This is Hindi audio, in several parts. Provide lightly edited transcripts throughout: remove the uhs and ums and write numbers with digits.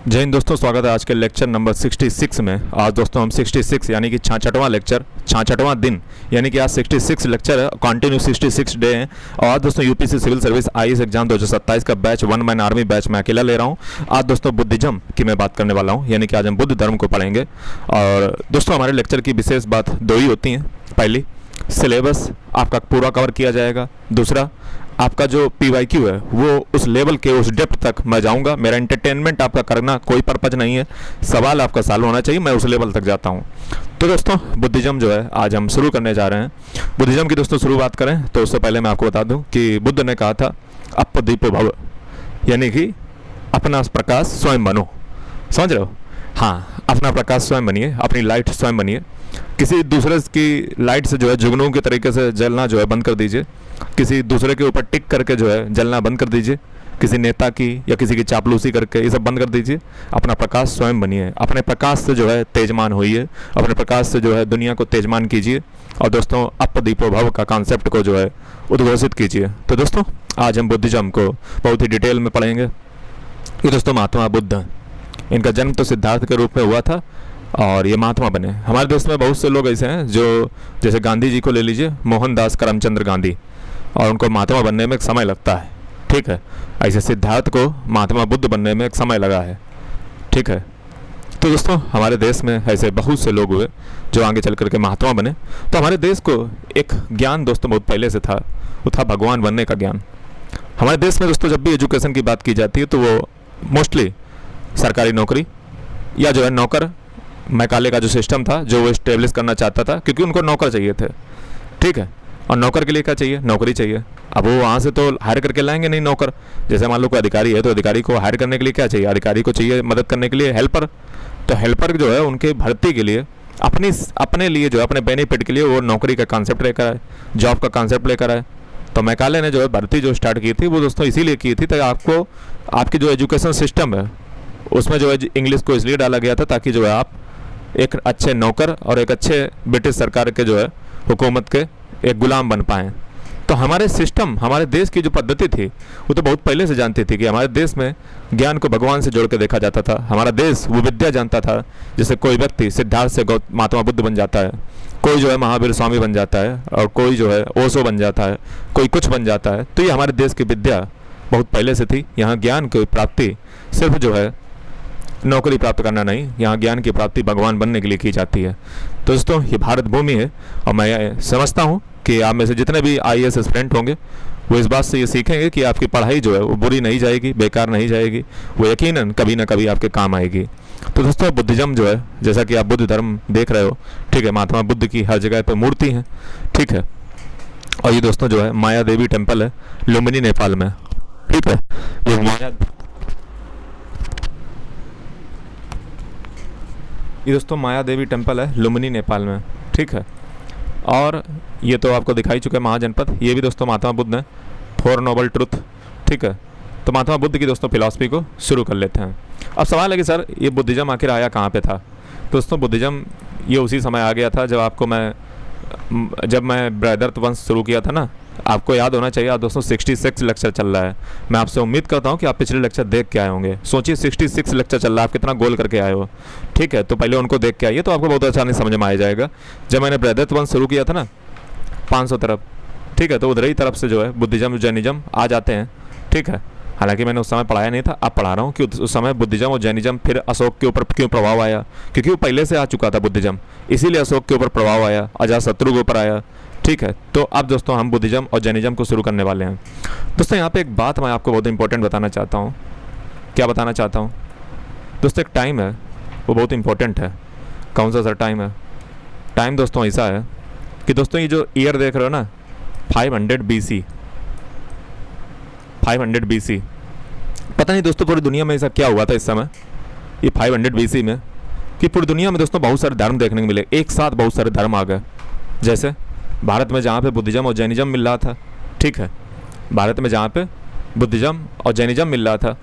जय हिंद दोस्तों, स्वागत है आज के लेक्चर नंबर 66 में। आज दोस्तों हम 66 यानी कि 66वां लेक्चर, 66वां दिन, यानी कि आज 66 लेक्चर है, कंटिन्यू 66 डे हैं। और आज दोस्तों UPSC civil service IAS exam 2027 का बैच 1 मैन आर्मी बैच मैं अकेला ले रहा हूँ। आज दोस्तों बुद्धिज्म की मैं बात करने वाला हूँ, यानी कि आज हम बुद्ध धर्म को पढ़ेंगे। और दोस्तों हमारे लेक्चर की विशेष बात दो ही होती हैं। पहली, सिलेबस आपका पूरा कवर किया जाएगा। दूसरा, आपका जो PYQ है वो उस लेवल के, उस डेप्थ तक मैं जाऊंगा। मेरा एंटरटेनमेंट आपका करना कोई पर्पज नहीं है, सवाल आपका सॉल्व होना चाहिए, मैं उस लेवल तक जाता हूं। तो दोस्तों बुद्धिज्म जो है आज हम शुरू करने जा रहे हैं। बुद्धिज्म की दोस्तों शुरुआत करें तो उससे पहले मैं आपको बता दूं कि बुद्ध ने कहा था अप दीपो भव, यानी कि अपना प्रकाश स्वयं बनो। समझ रहे हो? हाँ, अपना प्रकाश स्वयं बनिए, अपनी लाइट स्वयं बनिए। किसी दूसरे की लाइट से जो है जुगनू के तरीके से जलना जो है बंद कर दीजिए। किसी दूसरे के ऊपर टिक करके जो है जलना बंद कर दीजिए। किसी नेता की या किसी की चापलूसी करके ये सब बंद कर दीजिए। अपना प्रकाश स्वयं बनिए, अपने प्रकाश से जो है तेजमान होइए, अपने प्रकाश से जो है दुनिया को तेजमान कीजिए। और दोस्तों अप दीपो भव का कॉन्सेप्ट को जो है उद्घोषित कीजिए। तो दोस्तों आज हम बुद्धिज्म को बहुत ही डिटेल में पढ़ेंगे। ये दोस्तों महात्मा बुद्ध, इनका जन्म तो सिद्धार्थ के रूप में हुआ था और ये महात्मा बने। हमारे देश में बहुत से लोग ऐसे हैं जो, जैसे गांधी जी को ले लीजिए, मोहनदास करमचंद गांधी, और उनको महात्मा बनने में एक समय लगता है। ठीक है, ऐसे सिद्धार्थ को महात्मा बुद्ध बनने में एक समय लगा है। ठीक है, तो दोस्तों हमारे देश में ऐसे बहुत से लोग हुए जो आगे चल करके महात्मा बने। तो हमारे देश को एक ज्ञान दोस्तों बहुत पहले से था, वो था भगवान बनने का ज्ञान। हमारे देश में दोस्तों जब भी एजुकेशन की बात की जाती है तो वो मोस्टली सरकारी नौकरी या जो है नौकर मैकाले का जो सिस्टम था जो वो इस्टेब्लिश करना चाहता था, क्योंकि उनको नौकर चाहिए थे। ठीक है, और नौकर के लिए क्या चाहिए? नौकरी चाहिए। अब वो वहाँ से तो हायर करके लाएंगे नहीं नौकर। जैसे मान लो कोई अधिकारी है तो अधिकारी को हायर करने के लिए क्या चाहिए? अधिकारी को चाहिए मदद करने के लिए हेल्पर। तो हेल्पर जो है उनके भर्ती के लिए अपने लिए जो है अपने बेनिफिट के लिए वो नौकरी का कॉन्सेप्ट लेकर आए, जॉब का कॉन्सेप्ट लेकर आए। तो मैकाले ने जो है भर्ती जो स्टार्ट की थी वो दोस्तों इसीलिए की थी ताकि आपको, आपकी जो एजुकेशन सिस्टम है उसमें जो है इंग्लिश को इसलिए डाला गया था ताकि जो है आप एक अच्छे नौकर और एक अच्छे ब्रिटिश सरकार के जो है हुकूमत के एक गुलाम बन पाएँ। तो हमारे सिस्टम, हमारे देश की जो पद्धति थी वो तो बहुत पहले से जानती थी कि हमारे देश में ज्ञान को भगवान से जोड़ के देखा जाता था। हमारा देश वो विद्या जानता था। जैसे कोई व्यक्ति सिद्धार्थ से महात्मा बुद्ध बन जाता है, कोई जो है महावीर स्वामी बन जाता है, और कोई जो है ओशो बन जाता है, कोई कुछ बन जाता है। तो ये हमारे देश की विद्या बहुत पहले से थी। यहाँ ज्ञान की प्राप्ति सिर्फ जो है नौकरी प्राप्त करना नहीं, यहाँ ज्ञान की प्राप्ति भगवान बनने के लिए की जाती है। तो दोस्तों ये भारत भूमि है और मैं समझता हूँ कि आप में से जितने भी IAS एस्पिरेंट होंगे वो इस बात से ये सीखेंगे कि आपकी पढ़ाई जो है वो बुरी नहीं जाएगी, बेकार नहीं जाएगी, वो यकीनन कभी ना कभी आपके काम आएगी। तो दोस्तों बुद्धिज्म जो है, जैसा कि आप बुद्ध धर्म देख रहे हो, ठीक है, महात्मा बुद्ध की हर जगह पर मूर्ति है। ठीक है, और ये दोस्तों जो है माया देवी टेम्पल है लुम्बिनी नेपाल में। ठीक है, ये दोस्तों माया देवी टेम्पल है लुम्बिनी नेपाल में। ठीक है, और ये तो आपको दिखाई चुका है महाजनपद। ये भी दोस्तों महात्मा बुद्ध हैं, 4 नोबल ट्रुथ। ठीक है, तो महात्मा बुद्ध की दोस्तों फिलॉसफी को शुरू कर लेते हैं। अब सवाल है कि सर ये बुद्धिज्म आखिर आया कहाँ पे था? दोस्तों बुद्धिज्म ये उसी समय आ गया था जब मैं बृहदर्थ वंश शुरू किया था ना। आपको याद होना चाहिए। आप दोस्तों 66 लेक्चर चल रहा है। मैं आपसे उम्मीद करता हूँ कि आप पिछले लेक्चर देख के आए होंगे। सोचिए 66 लेक्चर चल रहा है, आप कितना गोल करके आए हो। ठीक है, तो पहले उनको देख के आइए तो आपको बहुत आसानी समझ में आ जाएगा। जब मैंने बृहदर्थ वंश शुरू किया था ना 500 तरफ, ठीक है, तो उधर ही तरफ से जो है बुद्धिज्म जैनिज्म आ जाते हैं। ठीक है, हालांकि मैंने उस समय पढ़ाया नहीं था, अब पढ़ा रहा हूँ कि उस समय बुद्धिज्म और जैनिज्म फिर अशोक के ऊपर क्यों प्रभाव आया, क्योंकि वो पहले से आ चुका था बुद्धिज्म, इसीलिए अशोक के ऊपर प्रभाव आया, अजातशत्रु के ऊपर आया। ठीक है, तो अब दोस्तों हम बुद्धिज्म और जैनिज्म को शुरू करने वाले हैं। दोस्तों यहाँ पे एक बात मैं आपको बहुत इंपॉर्टेंट बताना चाहता हूँ। क्या बताना चाहता हूँ दोस्तों? एक टाइम है वो बहुत इंपॉर्टेंट है। कौन सा सर टाइम है? टाइम दोस्तों ऐसा है कि दोस्तों ये जो ईयर देख रहे हो ना 500 BC, पता नहीं दोस्तों पूरी दुनिया में ऐसा क्या हुआ था इस समय ये 500 BC में कि पूरी दुनिया में दोस्तों बहुत सारे धर्म देखने को मिले। एक साथ बहुत सारे धर्म आ गए। जैसे भारत में जहाँ पे बुद्धिज्म और जैनिज्म मिल रहा था, ठीक है, भारत में जहाँ पे बुद्धिज्म और जैनिज्म मिल रहा था,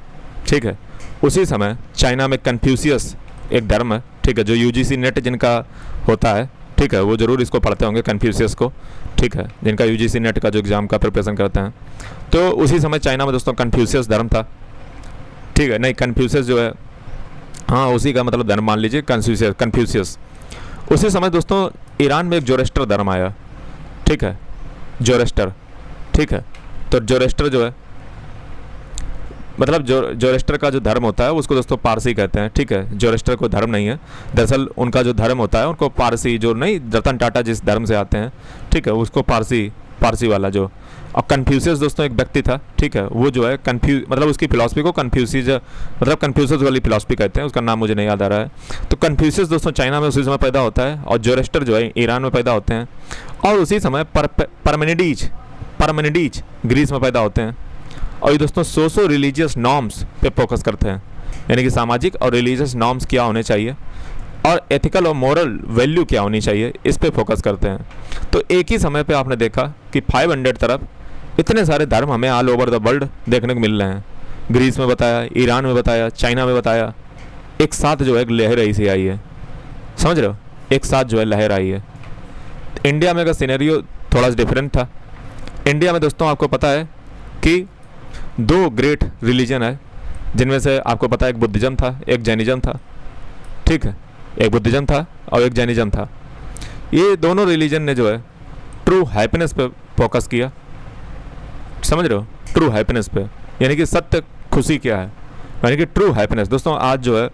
ठीक है, उसी समय चाइना में कन्फ्यूशियस एक धर्म है, ठीक है, जो UGC नेट जिनका होता है, ठीक है, वो ज़रूर इसको पढ़ते होंगे कन्फ्यूशियस को। ठीक है, जिनका UGC नेट का जो एग्ज़ाम का प्रिपरेशन करते हैं, तो उसी समय चाइना में दोस्तों कन्फ्यूशियस धर्म था। ठीक है, नहीं, कन्फ्यूशियस जो है हाँ, उसी का मतलब धर्म मान लीजिए कन्फ्यूशियस। उसी समय दोस्तों ईरान में एक जोरेस्टर धर्म आया, ठीक है, जोरेस्टर, ठीक है। तो जोरेस्टर जो है मतलब जोरेस्टर का जो धर्म होता है उसको दोस्तों पारसी कहते हैं, ठीक है। जोरेस्टर कोई धर्म नहीं है, दरअसल उनका जो धर्म होता है उनको पारसी, जो नहीं रतन टाटा जिस धर्म से आते हैं, ठीक है, उसको पारसी वाला जो। और कन्फ्यूशियस दोस्तों एक व्यक्ति था, ठीक है, वो जो है मतलब उसकी फिलॉसफी को कन्फ्यूशियस वाली फिलॉसफी कहते हैं, उसका नाम मुझे नहीं याद आ रहा है। तो कन्फ्यूशियस दोस्तों चाइना में उसी समय पैदा होता है और जोरेस्टर जो है ईरान में पैदा होते हैं। और उसी समय परमेनिडीज ग्रीस में पैदा होते हैं। और ये दोस्तों सोशो रिलीजियस नॉर्म्स पे फोकस करते हैं, यानी कि सामाजिक और रिलीजियस नॉर्म्स क्या होने चाहिए और एथिकल और मोरल वैल्यू क्या होनी चाहिए, इस पे फोकस करते हैं। तो एक ही समय पे आपने देखा कि 500 तरफ इतने सारे धर्म हमें ऑल ओवर द वर्ल्ड देखने को मिल रहे हैं। ग्रीस में बताया, ईरान में बताया, चाइना में बताया, एक साथ जो है एक लहर ऐसी आई है, समझ रहे हो, एक साथ जो है लहर आई है। इंडिया में का सिनेरियो थोड़ा सा डिफरेंट था। इंडिया में दोस्तों आपको पता है कि 2 ग्रेट रिलीजन है, जिनमें से आपको पता है एक बुद्धिज़्म था, एक जैनिज़्म था, ठीक है, एक बुद्धिज़्म था और एक जैनिज़्म था। ये दोनों रिलीजन ने जो है ट्रू हैप्पीनेस पे फोकस किया, समझ रहे हो, ट्रू हैप्पीनेस पे, यानी कि सत्य खुशी क्या है, यानी कि ट्रू हैप्पीनेस। दोस्तों आज जो है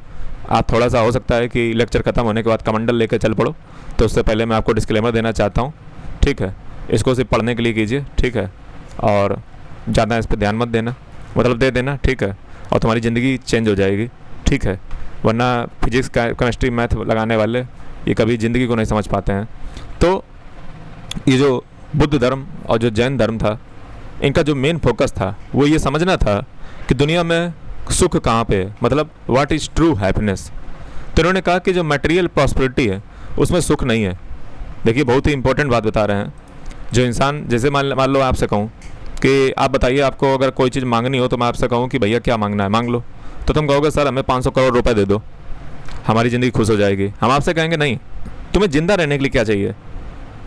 आप थोड़ा सा हो सकता है कि लेक्चर ख़त्म होने के बाद कमंडल लेकर चल पड़ो, तो उससे पहले मैं आपको डिस्क्लेमर देना चाहता हूँ, ठीक है। इसको सिर्फ पढ़ने के लिए कीजिए, ठीक है, और ज़्यादा इस पर ध्यान मत देना, मतलब दे देना, ठीक है, और तुम्हारी ज़िंदगी चेंज हो जाएगी, ठीक है। वरना फिजिक्स केमिस्ट्री मैथ लगाने वाले ये कभी ज़िंदगी को नहीं समझ पाते हैं। तो ये जो बुद्ध धर्म और जो जैन धर्म था, इनका जो मेन फोकस था वो ये समझना था कि दुनिया में सुख कहाँ पे है, मतलब व्हाट इज़ ट्रू हैप्पीनेस। तो इन्होंने कहा कि जो मटेरियल प्रॉस्पेरिटी है उसमें सुख नहीं है। देखिए बहुत ही इंपॉर्टेंट बात बता रहे हैं। जो इंसान, जैसे मान लो आपसे कहूँ कि आप बताइए आपको अगर कोई चीज़ मांगनी हो, तो मैं आपसे कहूँ कि भैया क्या मांगना है, मांग लो, तो तुम कहोगे सर हमें 500 करोड़ रुपए दे दो, हमारी ज़िंदगी खुश हो जाएगी। हम आपसे कहेंगे नहीं, तुम्हें ज़िंदा रहने के लिए क्या चाहिए,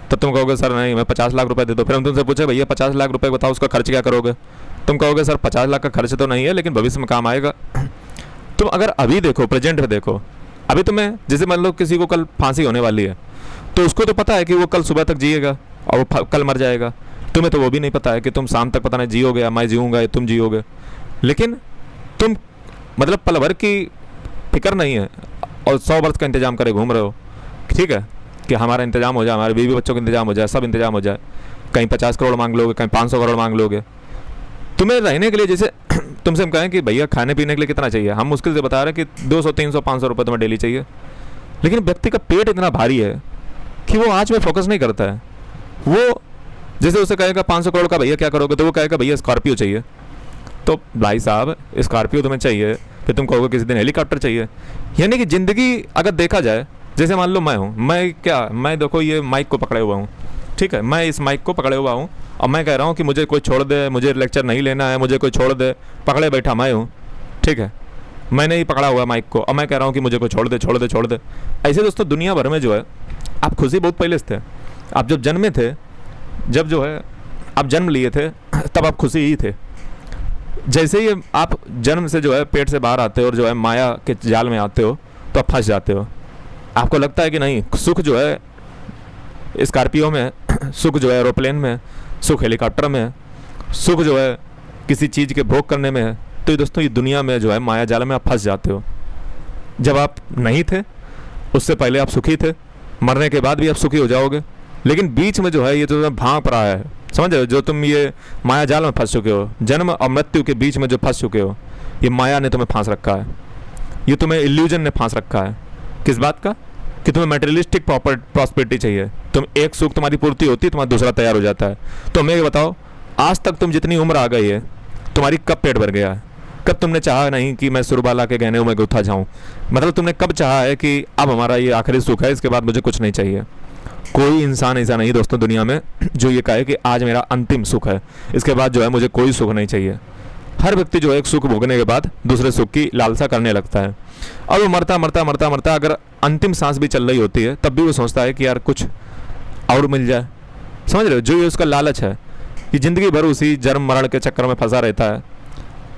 तो तुम कहोगे सर नहीं हमें 50 लाख रुपए दे दो। फिर हम तुमसे पूछे भैया 50 लाख रुपए बताओ, उसका खर्च क्या करोगे, तुम कहोगे सर 50 लाख का खर्च तो नहीं है लेकिन भविष्य में काम आएगा। तुम अगर अभी देखो, प्रेजेंट में देखो, अभी तुम्हें जैसे मान लो किसी को कल फांसी होने वाली है, तो उसको तो पता है कि वो कल सुबह तक जिएगा और वो कल मर जाएगा। तुम्हें तो वो भी नहीं पता है कि तुम शाम तक पता नहीं जियोगे या मैं जीऊँगा या तुम जियोगे, लेकिन तुम मतलब पल भर की फिक्र नहीं है और 100 वर्ष का इंतजाम करे घूम रहे हो, ठीक है, कि हमारा इंतजाम हो जाए, हमारे बीवी बच्चों का इंतजाम हो जाए, सब इंतजाम हो जाए। कहीं 50 करोड़ मांग लोगे, कहीं 500 करोड़ मांग लोगे। तुम्हें रहने के लिए, जैसे तुमसे हम कहें कि भैया खाने पीने के लिए कितना चाहिए, हम मुश्किल से बता रहे हैं कि 200 300 500 रुपये तुम्हें डेली चाहिए, लेकिन व्यक्ति का पेट इतना भारी है कि वो आज में फोकस नहीं करता है। वो जैसे उसे कहेगा 500 करोड़ का भैया क्या करोगे, तो वो कहेगा भैया स्कॉर्पियो चाहिए। तो भाई साहब स्कॉर्पियो तुम्हें चाहिए, फिर तुम कहोगे किसी दिन हेलीकॉप्टर चाहिए। यानी कि ज़िंदगी अगर देखा जाए, जैसे मान लो मैं हूँ, मैं देखो ये माइक को पकड़े हुआ हूँ, ठीक है, मैं इस माइक को पकड़े हुआ हूँ और मैं कह रहा हूँ कि मुझे कोई छोड़ दे, मुझे लेक्चर नहीं लेना है, मुझे कोई छोड़ दे, पकड़े बैठा मैं हूँ, ठीक है, मैंने ही पकड़ा हुआ माइक को और मैं कह रहा हूँ कि मुझे कोई छोड़ दे छोड़ दे छोड़ दे। ऐसे दोस्तों दुनिया भर में जो है, आप खुशी बहुत पहले से थे, आप जब जन्मे थे, जब जो है आप जन्म लिए थे तब आप खुशी ही थे। जैसे ही आप जन्म से जो है पेट से बाहर आते हो और जो है माया के जाल में आते हो, तो आप फंस जाते हो। आपको लगता है कि नहीं, सुख जो है स्कॉर्पियो में, सुख जो है एरोप्लेन में, सुख हेलीकॉप्टर में, सुख जो है किसी चीज़ के भोग करने में है। तो ये दोस्तों ये दुनिया में जो है माया जाल में आप फंस जाते हो। जब आप नहीं थे उससे पहले आप सुखी थे, मरने के बाद भी आप सुखी हो जाओगे, लेकिन बीच में जो है ये तो भांप रहा है, समझ रहे हो, जो तुम ये माया जाल में फंस चुके हो, जन्म और मृत्यु के बीच में जो फंस चुके हो, ये माया ने तुम्हें फांस रखा है, ये तुम्हें इल्यूजन ने फांस रखा है। किस बात का? कि तुम्हें मटेरियलिस्टिक प्रॉस्पेरिटी चाहिए। तुम एक सुख तुम्हारी पूर्ति होती है, तुम्हारा दूसरा तैयार हो जाता है। तो हमें ये बताओ, आज तक तुम जितनी उम्र आ गई है, तुम्हारी कब पेट भर गया है? कब तुमने चाहा नहीं कि मैं सुरबाला के गहने में गुथा जाऊँ? मतलब तुमने कब चाहा है कि अब हमारा ये आखिरी सुख है, इसके बाद मुझे कुछ नहीं चाहिए? कोई इंसान ऐसा नहीं दोस्तों दुनिया में जो ये कहे कि आज मेरा अंतिम सुख है, इसके बाद जो है मुझे कोई सुख नहीं चाहिए। हर व्यक्ति जो है एक सुख भोगने के बाद दूसरे सुख की लालसा करने लगता है, और वो मरता मरता मरता मरता अगर अंतिम सांस भी चल रही होती है तब भी वो सोचता है कि यार कुछ और मिल जाए। समझ रहे हो? जो ये उसका लालच है, कि ज़िंदगी भर उसी जन्म मरण के चक्कर में फंसा रहता है।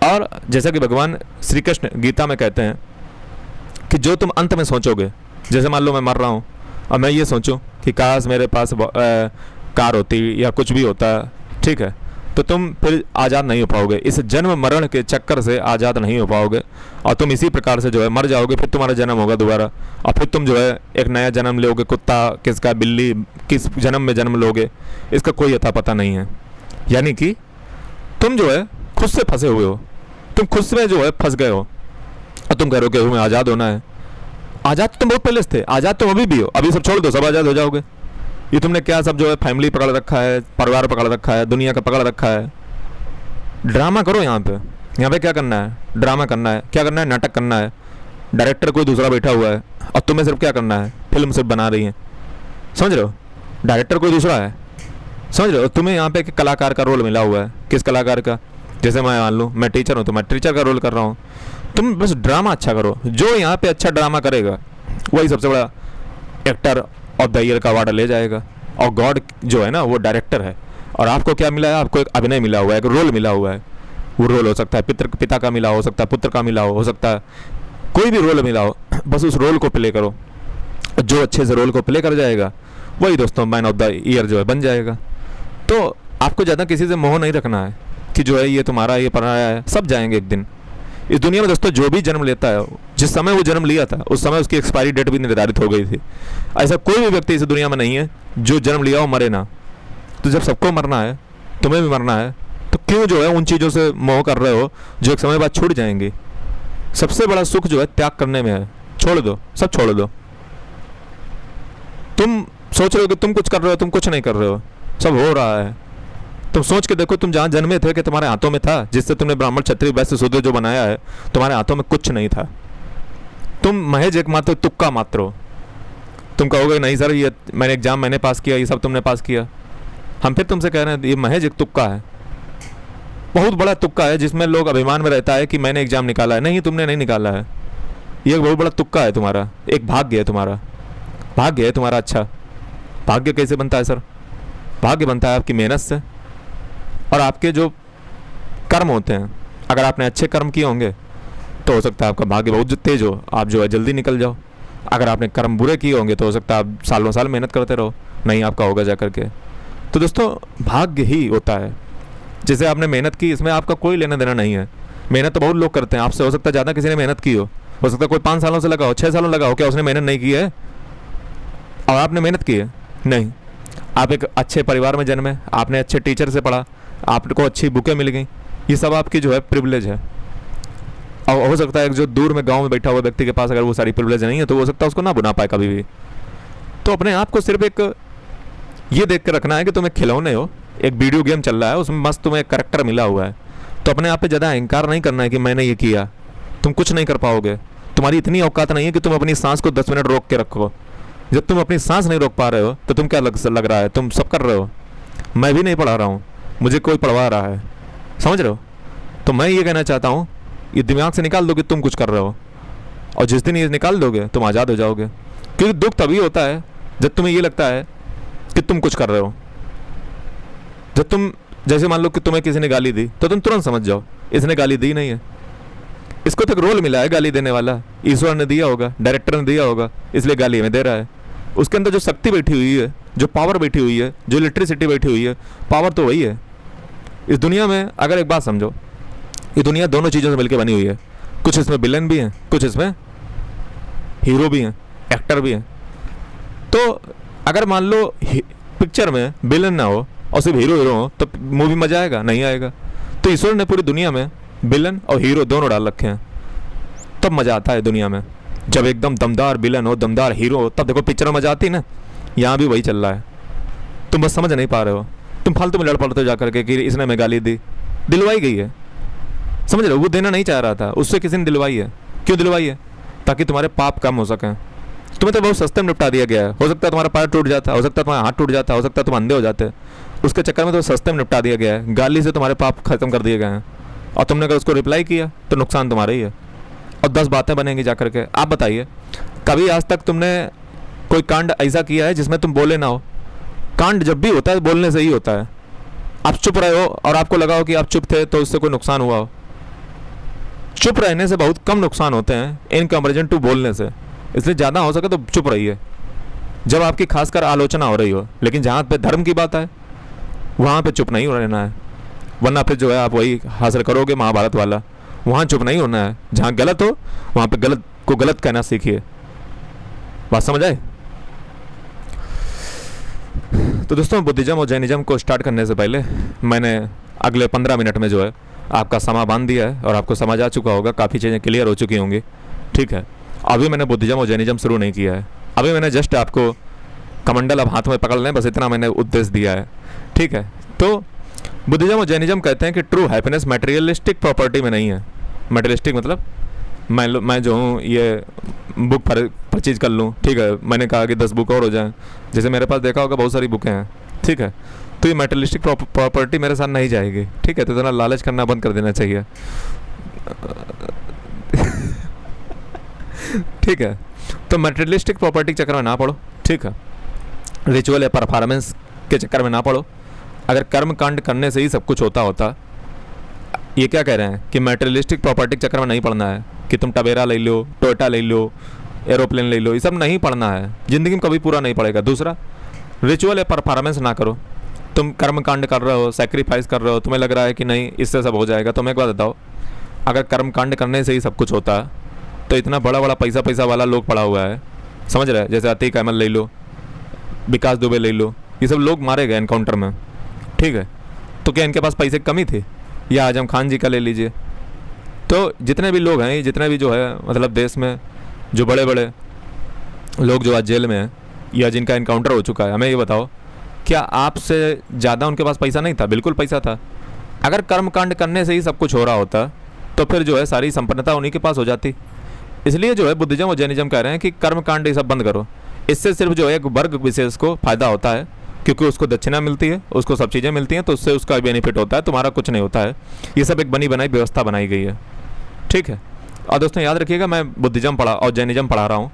और जैसा कि भगवान श्री कृष्ण गीता में कहते हैं कि जो तुम अंत में सोचोगे, जैसे मान लो मैं मर रहा हूँ और मैं ये सोचूं कि काश मेरे पास कार होती या कुछ भी होता, ठीक है, तो तुम फिर आज़ाद नहीं हो पाओगे। इस जन्म मरण के चक्कर से आज़ाद नहीं हो पाओगे और तुम इसी प्रकार से जो है मर जाओगे। फिर तुम्हारा जन्म होगा दोबारा और फिर तुम जो है एक नया जन्म लोगे, कुत्ता किसका, बिल्ली किस जन्म में जन्म लोगे, इसका कोई अता पता नहीं है। यानी कि तुम जो है खुद से फंसे हुए हो, तुम खुद से जो है फंस गए हो और तुम कह रहे हो कि तुम्हें आज़ाद होना है। आज़ाद तुम बहुत पहले से थे, आज़ाद तुम अभी भी हो, अभी सब छोड़ दो, सब आज़ाद हो जाओगे। ये तुमने क्या सब जो है फैमिली पकड़ रखा है, परिवार पकड़ रखा है, दुनिया का पकड़ रखा है। ड्रामा करो यहाँ पे क्या करना है, ड्रामा करना है, क्या करना है, नाटक करना है। डायरेक्टर कोई दूसरा बैठा हुआ है और तुम्हें सिर्फ क्या करना है, फिल्म सिर्फ बना रही है, समझ रहे हो। डायरेक्टर कोई दूसरा है, समझ रहे हो। तुम्हें यहाँ पे एक कलाकार का रोल मिला हुआ है। किस कलाकार का, जैसे मैं मान लूँ मैं टीचर हूँ तो मैं टीचर का रोल कर रहा हूँ। तुम बस ड्रामा अच्छा करो, जो यहाँ पे अच्छा ड्रामा करेगा वही सबसे बड़ा एक्टर ऑफ द ईयर का अवार्ड ले जाएगा। और गॉड जो है ना वो डायरेक्टर है और आपको क्या मिला है, आपको एक अभिनय मिला हुआ है, एक रोल मिला हुआ है। वो रोल हो सकता है पिता का मिला हो सकता है, पुत्र का मिला हो सकता है, कोई भी रोल मिला हो, बस उस रोल को प्ले करो। जो अच्छे से रोल को प्ले कर जाएगा वही दोस्तों मैन ऑफ द ईयर जो है बन जाएगा। तो आपको ज़्यादा किसी से मोह नहीं रखना है कि जो है ये तुम्हारा, ये पराया है, सब जाएंगे एक दिन। इस दुनिया में दोस्तों जो भी जन्म लेता है, जिस समय वो जन्म लिया था उस समय उसकी एक्सपायरी डेट भी निर्धारित हो गई थी। ऐसा कोई भी व्यक्ति इस दुनिया में नहीं है जो जन्म लिया हो मरे ना। तो जब सबको मरना है, तुम्हें भी मरना है, तो क्यों जो है उन चीज़ों से मोह कर रहे हो जो एक समय बाद छूट जाएंगी। सबसे बड़ा सुख जो है त्याग करने में है। छोड़ दो, सब छोड़ दो। तुम सोच रहे हो कि तुम कुछ कर रहे हो, तुम कुछ नहीं कर रहे हो, सब हो रहा है। तुम सोच के देखो, तुम जहाँ जन्मे थे कि तुम्हारे हाथों में था, जिससे तुमने ब्राह्मण क्षत्रिय वैश्य शूद्र जो बनाया है, तुम्हारे हाथों में कुछ नहीं था। तुम महज एकमात्र तुक्का मात्र हो। तुम कहोगे नहीं सर ये मैंने एग्जाम मैंने पास किया, ये सब तुमने पास किया। हम फिर तुमसे कह रहे हैं ये महज एक तुक्का है, बहुत बड़ा तुक्का है, जिसमें लोग अभिमान में रहता है कि मैंने एग्जाम निकाला है। नहीं, तुमने नहीं निकाला है, ये एक बहुत बड़ा तुक्का है तुम्हारा, एक भाग्य है तुम्हारा, भाग्य है तुम्हारा। अच्छा, भाग्य कैसे बनता है सर? भाग्य बनता है आपकी मेहनत से और आपके जो कर्म होते हैं। अगर आपने अच्छे कर्म किए होंगे तो हो सकता है आपका भाग्य बहुत तेज हो, आप जो है जल्दी निकल जाओ। अगर आपने कर्म बुरे किए होंगे तो हो सकता है आप सालों साल मेहनत करते रहो, नहीं आपका होगा जा करके। तो दोस्तों भाग्य ही होता है। जैसे आपने मेहनत की, इसमें आपका कोई लेना देना नहीं है। मेहनत तो बहुत लोग करते हैं, आपसे हो सकता है ज़्यादा किसी ने मेहनत की हो सकता है कोई 5 सालों से लगा हो, 6 सालों लगा हो, क्या उसने मेहनत नहीं की है और आपने मेहनत की है? नहीं। आप एक अच्छे परिवार में जन्मे, आपने अच्छे टीचर से पढ़ा, आपको अच्छी बुकें मिल गई, ये सब आपकी जो है प्रिविलेज है। और हो सकता है जो दूर में गांव में बैठा हुआ व्यक्ति के पास अगर वो सारी प्रिविलेज नहीं है तो हो सकता है उसको ना बुना पाए कभी भी। तो अपने आप को सिर्फ एक ये देख कर रखना है कि तुम एक खिलौने हो, एक वीडियो गेम चल रहा है, उसमें मस्त तुम्हें एक करेक्टर मिला हुआ है। तो अपने आप पे ज़्यादा अहंकार नहीं करना है कि मैंने ये किया। तुम कुछ नहीं कर पाओगे, तुम्हारी इतनी औकात नहीं है कि तुम अपनी सांस को 10 मिनट रोक के रखो। जब तुम अपनी सांस नहीं रोक पा रहे हो तो तुम क्या लग रहा है, तुम सब कर रहे हो। मैं भी नहीं पढ़ा रहा हूँ, मुझे कोई पढ़वा रहा है, समझ रहे हो। तो मैं ये कहना चाहता हूँ, ये दिमाग से निकाल दो कि तुम कुछ कर रहे हो, और जिस दिन ये निकाल दोगे तुम आज़ाद हो जाओगे। क्योंकि दुख तभी होता है जब तुम्हें ये लगता है कि तुम कुछ कर रहे हो। जब तुम जैसे मान लो कि तुम्हें किसी ने गाली दी तो तुम तुरंत समझ जाओ इसने गाली दी नहीं है, इसको तो एक रोल मिला है गाली देने वाला, ईश्वर ने दिया होगा, डायरेक्टर ने दिया होगा, इसलिए गाली हमें दे रहा है। उसके अंदर जो शक्ति बैठी हुई है, जो पावर बैठी हुई है, जो इलेक्ट्रिसिटी बैठी हुई है, पावर तो वही है। इस दुनिया में अगर एक बात समझो, ये दुनिया दोनों चीज़ों से मिलकर बनी हुई है। कुछ इसमें विलन भी हैं, कुछ इसमें हीरो भी हैं, एक्टर भी हैं। तो अगर मान लो पिक्चर में विलन ना हो और सिर्फ हीरो हो तो मूवी मजा आएगा? नहीं आएगा। तो ईश्वर ने पूरी दुनिया में विलन और हीरो दोनों डाल रखे हैं, तब मज़ा आता है दुनिया में। जब एकदम दमदार विलन हो, दमदार हीरो हो, तब देखो पिक्चर में मज़ा आती है ना। यहाँ भी वही चल रहा है, तुम बस समझ नहीं पा रहे हो। तुम फालतू में लड़ पड़ते हो जा करके कि इसने हमें गाली दी, दिलवाई गई है, समझ रहे हो। वो देना नहीं चाह रहा था, उससे किसी ने दिलवाई है। क्यों दिलवाई है? ताकि तुम्हारे पाप कम हो सकें। तुम्हें तो बहुत सस्ते में निपटा दिया गया है। हो सकता है तुम्हारा पैर टूट जाता, हो सकता है तुम्हारा हाथ टूट जाता, हो सकता है तुम अंधे हो जाते, उसके चक्कर में तो सस्ते में निपटा दिया गया है। गाली से तुम्हारे पाप खत्म कर दिए गए हैं, और तुमने अगर उसको रिप्लाई किया तो नुकसान तुम्हारा ही है, और 10 बातें बनेंगी जा करके। आप बताइए, कभी आज तक तुमने कोई कांड ऐसा किया है जिसमें तुम बोले ना हो? कांड जब भी होता है बोलने से ही होता है। आप चुप रहे हो और आपको लगा हो कि आप चुप थे तो उससे कोई नुकसान हुआ हो, चुप रहने से बहुत कम नुकसान होते हैं इन कंपेरिजन टू बोलने से, इसलिए ज़्यादा हो सके तो चुप रहिए जब आपकी खासकर आलोचना हो रही हो। लेकिन जहाँ पे धर्म की बात है वहाँ पे चुप नहीं रहना है, वरना फिर जो है आप वही हासिल करोगे महाभारत वाला। वहाँ चुप नहीं होना है, जहाँ गलत हो वहाँ पे गलत को गलत कहना सीखिए। बात समझ आए? तो दोस्तों, बुद्धिज्म और जैनिज्म को स्टार्ट करने से पहले मैंने अगले 15 मिनट में जो है आपका समा बांध दिया है और आपको समझ आ चुका होगा, काफ़ी चीज़ें क्लियर हो चुकी होंगी। ठीक है, अभी मैंने बुद्धिज्म और जैनिज्म शुरू नहीं किया है, अभी मैंने जस्ट आपको कमंडल अब हाथ में पकड़ लें, बस इतना मैंने उद्देश्य दिया है। ठीक है, तो बुद्धिज्म और जैनिज्म कहते हैं कि ट्रू हैप्पीनेस मटेरियलिस्टिक प्रॉपर्टी में नहीं है। मटेरियलिस्टिक मतलब मैं जो हूँ ये बुक परचेज कर लूँ, ठीक है, मैंने कहा कि 10 बुक और हो जाएं, जैसे मेरे पास देखा होगा बहुत सारी बुकें हैं। ठीक है, तो ये मटेरियलिस्टिक प्रॉपर्टी मेरे साथ नहीं जाएगी। ठीक है, तो इतना लालच करना बंद कर देना चाहिए। ठीक है, तो मटेरियलिस्टिक प्रॉपर्टी के चक्कर में ना पड़ो। ठीक है, रिचुअल या परफॉर्मेंस के चक्कर में ना पड़ो। अगर कर्म कांड करने से ही सब कुछ होता, ये क्या कह रहे हैं कि मटेरियलिस्टिक प्रॉपर्टी के चक्कर में नहीं पड़ना है कि तुम टवेरा ले लो, टोयोटा ले लो, एरोप्लेन ले लो, ये सब नहीं पढ़ना है, ज़िंदगी में कभी पूरा नहीं पड़ेगा। दूसरा, रिचुअल या परफॉर्मेंस ना करो। तुम कर्म कांड कर रहे हो, सेक्रीफाइस कर रहे हो, तुम्हें लग रहा है कि नहीं इससे सब हो जाएगा, तो मैं एक बात बताओ, अगर कर्म कांड करने से ही सब कुछ होता तो इतना बड़ा बड़ा पैसा वाला लोग पड़ा हुआ है, समझ रहे हैं, जैसे अतीक अहमद ले लो, विकास दुबे ले लो, ये सब लोग मारे गए एनकाउंटर में। ठीक है, तो क्या इनके पास पैसे की कमी थी? या आजम खान जी का ले लीजिए। तो जितने भी लोग हैं, जितने भी जो है मतलब देश में जो बड़े बड़े लोग जो आज जेल में हैं या जिनका इनकाउंटर हो चुका है, हमें ये बताओ, क्या आपसे ज़्यादा उनके पास पैसा नहीं था? बिल्कुल पैसा था। अगर कर्मकांड करने से ही सब कुछ हो रहा होता तो फिर जो है सारी संपन्नता उन्हीं के पास हो जाती। इसलिए जो है बुद्धिज्म और जैनिज्म कह रहे हैं कि कर्मकांड ये सब बंद करो। इससे सिर्फ जो है एक वर्ग विशेष को फ़ायदा होता है, क्योंकि उसको दक्षिणा मिलती है, उसको सब चीज़ें मिलती हैं, तो उससे उसका बेनिफिट होता है, तुम्हारा कुछ नहीं होता है। ये सब एक बनी बनाई व्यवस्था बनाई गई है। ठीक है, और दोस्तों याद रखिएगा, मैं बुद्धिज्म पढ़ा और जैनिज्म पढ़ा रहा हूँ,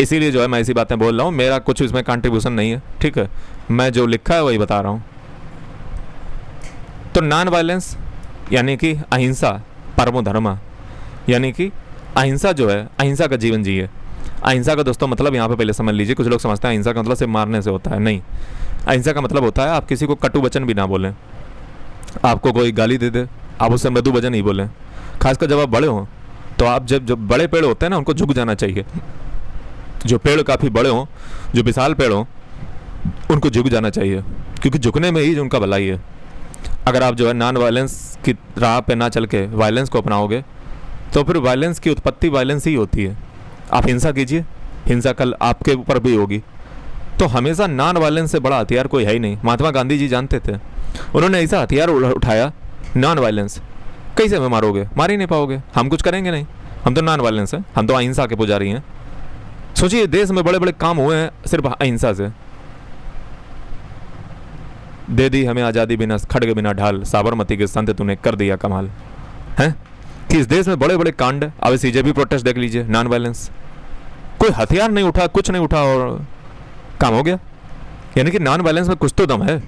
इसीलिए जो है मैं ऐसी बातें बोल रहा हूँ, मेरा कुछ इसमें कंट्रीब्यूशन नहीं है। ठीक है, मैं जो लिखा है वही बता रहा हूँ। तो नॉन वायलेंस यानी कि अहिंसा परमो धर्म, यानी कि अहिंसा जो है, अहिंसा का जीवन जिए। अहिंसा का दोस्तों मतलब यहाँ पे पहले समझ लीजिए, कुछ लोग समझते हैं अहिंसा का मतलब सिर्फ मारने से होता है, नहीं। अहिंसा का मतलब होता है आप किसी को कटु वचन भी ना बोलें, आपको कोई गाली दे दे आप उससे मृदु वचन ही बोलें। खासकर जब आप बड़े हों तो आप जब बड़े पेड़ होते हैं ना, उनको झुक जाना चाहिए। जो पेड़ काफ़ी बड़े हों, जो विशाल पेड़ हों, उनको झुक जाना चाहिए, क्योंकि झुकने में ही जो उनका भलाई है। अगर आप जो है नॉन वायलेंस की राह पे ना चल के वायलेंस को अपनाओगे तो फिर वायलेंस की उत्पत्ति वायलेंस ही होती है। आप हिंसा कीजिए, हिंसा कल आपके ऊपर भी होगी। तो हमेशा नॉन वायलेंस से बड़ा हथियार कोई है ही नहीं। महात्मा गांधी जी जानते थे, उन्होंने ऐसा हथियार उठाया नॉन वायलेंस। कैसे हमें मारोगे? मार ही नहीं पाओगे, हम कुछ करेंगे नहीं, हम तो नॉन वायलेंस हैं, हम तो अहिंसा के पुजारी हैं। सोचिए देश में बड़े बड़े काम हुए हैं सिर्फ अहिंसा से। दे दी हमें आज़ादी बिना खड्ग बिना ढाल, साबरमती के संत तूने कर दिया कमाल, हैं कि इस देश में बड़े बड़े कांड। अब सीजेपी प्रोटेस्ट देख लीजिए, नॉन वायलेंस, कोई हथियार नहीं उठा, कुछ नहीं उठा और काम हो गया। यानी कि नॉन वायलेंस में कुछ तो दम है।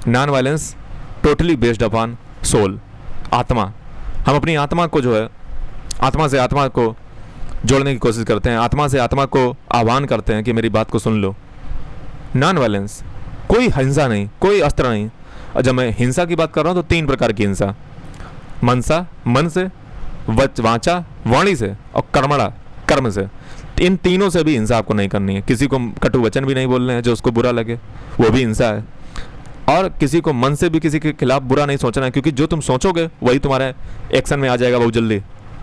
Non violence totally based upon soul, आत्मा। हम अपनी आत्मा को जो है, आत्मा से आत्मा को जोड़ने की कोशिश करते हैं, आत्मा से आत्मा को आह्वान करते हैं कि मेरी बात को सुन लो। नॉन वायलेंस, कोई हिंसा नहीं, कोई अस्त्र नहीं। और जब मैं हिंसा की बात कर रहा हूँ तो 3 प्रकार की हिंसा, मनसा मन से, वाचा वाणी से, और कर्मणा कर्म से। इन तीनों से भी हिंसा आपको नहीं करनी है। किसी को कटु वचन भी नहीं बोलने हैं जो उसको बुरा लगे, वो भी हिंसा है। और किसी को मन से भी किसी के खिलाफ बुरा नहीं सोचना है, क्योंकि जो तुम सोचोगे वही तुम्हारे एक्शन में आ जाएगा बहुत जल्दी।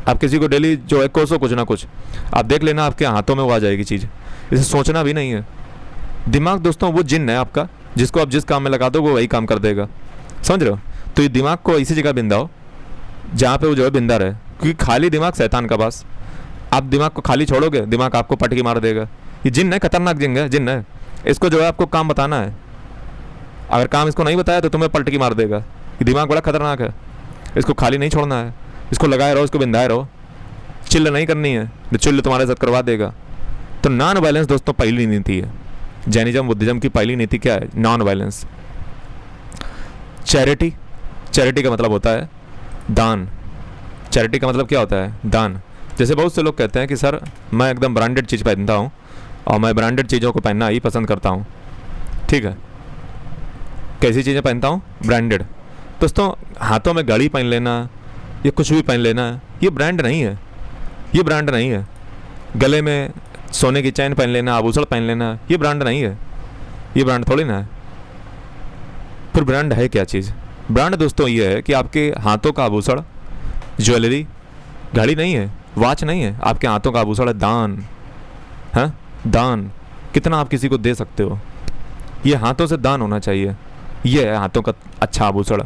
आप किसी को डेली जो है कोसो कुछ ना कुछ, आप देख लेना आपके हाथों में वो आ जाएगी चीज़। इसे सोचना भी नहीं है। दिमाग दोस्तों वो जिन्न है आपका, जिसको आप जिस काम में लगा दो वो वही काम कर देगा, समझ रहे हो? तो ये दिमाग को ऐसी जगह बिंदाओ जहाँ पे वो जो है बिंदा रहे, क्योंकि खाली दिमाग शैतान का पास। आप दिमाग को खाली छोड़ोगे, दिमाग आपको पटकी मार देगा। ये जिन्न है, खतरनाक जिन्न है। इसको जो है आपको काम बताना है। अगर काम इसको नहीं बताया तो तुम्हें पलटकी मार देगा। ये दिमाग बड़ा खतरनाक है, इसको खाली नहीं छोड़ना है, इसको लगाए रहो, इसको बिंदाए रहो। चिल्ल नहीं करनी है, तो चिल्ल तुम्हारे साथ करवा देगा। तो नॉन वायलेंस दोस्तों पहली नीति है। जैनिज्म बुद्धिज्म की पहली नीति क्या है? Non violence. चैरिटी, चैरिटी का मतलब होता है दान। चैरिटी का मतलब क्या होता है? दान। जैसे बहुत से लोग कहते हैं कि सर मैं एकदम ब्रांडेड चीज़ पहनता हूँ और मैं ब्रांडेड चीज़ों को पहनना ही पसंद करता हूँ। ठीक है, कैसी चीज़ें पहनता हूँ? ब्रांडेड। दोस्तों, हाथों में घड़ी पहन लेना या कुछ भी पहन लेना, ये ब्रांड नहीं है, ये ब्रांड नहीं है। गले में सोने की चैन पहन लेना, आभूषण पहन लेना, ये ब्रांड नहीं है, ये ब्रांड थोड़ी ना है। फिर ब्रांड है क्या चीज़? ब्रांड दोस्तों ये है कि आपके हाथों का आभूषण, ज्वेलरी, घड़ी नहीं है, वॉच नहीं है, आपके हाथों का आभूषण है दान। हाँ, दान। कितना आप किसी को दे सकते हो, ये हाथों से दान होना चाहिए। ये है हाथों का अच्छा आभूषण।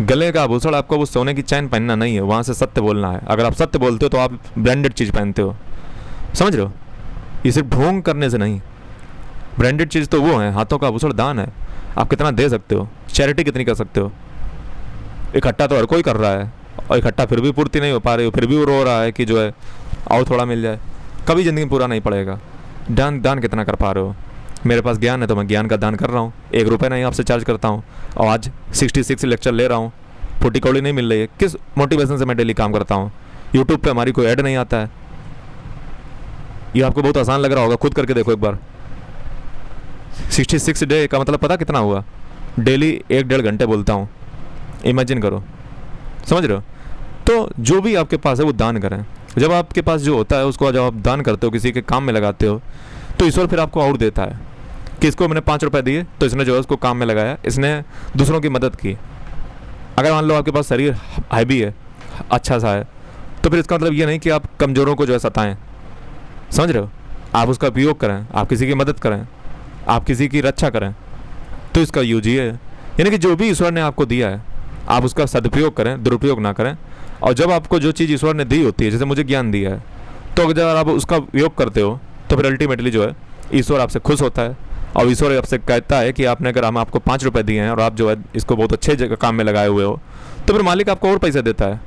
गले का आभूषण आपको वो सोने की चैन पहनना नहीं है, वहाँ से सत्य बोलना है। अगर आप सत्य बोलते हो तो आप ब्रांडेड चीज़ पहनते हो, समझ रहे हो? ये सिर्फ ढोंग करने से नहीं। ब्रांडेड चीज़ तो वो है, हाथों का आभूषण दान है। आप कितना दे सकते हो? चैरिटी कितनी कर सकते हो? इकट्ठा तो हर कोई कर रहा है और इकट्ठा फिर भी पूर्ति नहीं हो पा रही हो, फिर भी वो रो रहा है कि जो है और थोड़ा मिल जाए। कभी ज़िंदगी में पूरा नहीं पड़ेगा। दान कितना कर पा रहे हो? मेरे पास ज्ञान है तो मैं ज्ञान का दान कर रहा हूँ, 1 रुपये नहीं आपसे चार्ज करता हूँ। और आज 66 लेक्चर ले रहा हूँ, फुटी कौड़ी नहीं मिल रही है। किस मोटिवेशन से मैं डेली काम करता हूँ? यूट्यूब पे हमारी कोई ऐड नहीं आता है। ये आपको बहुत आसान लग रहा होगा, खुद करके देखो एक बार। 66 डे का मतलब पता कितना हुआ? डेली 1-1.5 घंटे बोलता हूँ, इमेजिन करो, समझ रहे हो? तो जो भी आपके पास है वो दान करें। जब आपके पास जो होता है उसको जब आप दान करते हो, किसी के काम में लगाते हो, तो ईश्वर फिर आपको और देता है कि इसको मैंने 5 रुपये दिए तो इसने जो है उसको काम में लगाया, इसने दूसरों की मदद की। अगर मान लो आपके पास शरीर हैवी है, अच्छा सा है, तो फिर इसका मतलब ये नहीं कि आप कमज़ोरों को जो है सताएं, समझ रहे हो? आप उसका उपयोग करें, आप किसी की मदद करें, आप किसी की रक्षा करें, तो इसका यूज ये है। यानी कि जो भी ईश्वर ने आपको दिया है आप उसका सदुपयोग करें, दुरुपयोग ना करें। और जब आपको जो चीज़ ईश्वर ने दी होती है, जैसे मुझे ज्ञान दिया है, तो अगर आप उसका उपयोग करते हो तो फिर अल्टीमेटली जो है ईश्वर आपसे खुश होता है। और ईश्वर आपसे कहता है कि आपने अगर हम आपको 5 रुपये दिए हैं और आप जो है इसको बहुत अच्छे जगह काम में लगाए हुए हो, तो फिर मालिक आपको और पैसे देता है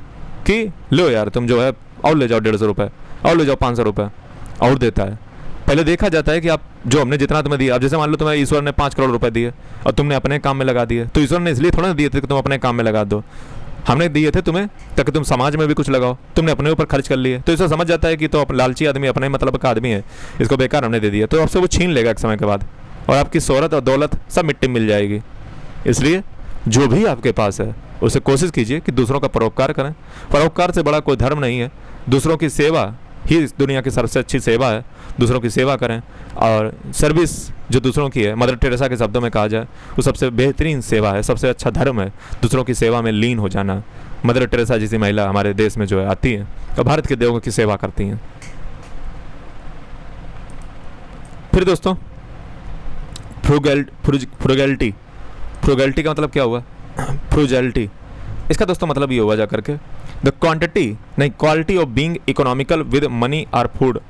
कि लो यार तुम जो है और ले जाओ 150 रुपये, और ले जाओ 500 रुपये, और देता है। पहले देखा जाता है कि आप जो हमने जितना तुम्हें दिया, अब जैसे मान लो तुम्हें ईश्वर ने 5 करोड़ रुपए दिए और तुमने अपने काम में लगा दिए, तो ईश्वर ने इसलिए थोड़ा ना दिए थे कि तुम अपने काम में लगा दो। हमने दिए थे तुम्हें ताकि तुम समाज में भी कुछ लगाओ, तुमने अपने ऊपर खर्च कर लिए, तो ईश्वर समझ जाता है कि तो लालची आदमी, अपने मतलब का आदमी है, इसको बेकार हमने दे दिया, तो आपसे वो छीन लेगा एक समय के बाद और आपकी शोहरत और दौलत सब मिट्टी में मिल जाएगी। इसलिए जो भी आपके पास है उसे कोशिश कीजिए कि दूसरों का परोपकार करें। परोपकार से बड़ा कोई धर्म नहीं है। दूसरों की सेवा ही इस दुनिया की सबसे अच्छी सेवा है। दूसरों की सेवा करें और सर्विस जो दूसरों की है, मदर टेरेसा के शब्दों में कहा जाए, वो सबसे बेहतरीन सेवा है, सबसे अच्छा धर्म है, दूसरों की सेवा में लीन हो जाना। मदर टेरेसा जैसी महिला हमारे देश में जो है आती हैं और भारत के देवों की सेवा करती हैं। फिर दोस्तों फ्रूगैलिटी, फ्रूगैलिटी का मतलब क्या हुआ? फ्रूगैलिटी, इसका दोस्तों मतलब ये हुआ जा करके द क्वांटिटी नहीं quality of being economical with money और फूड।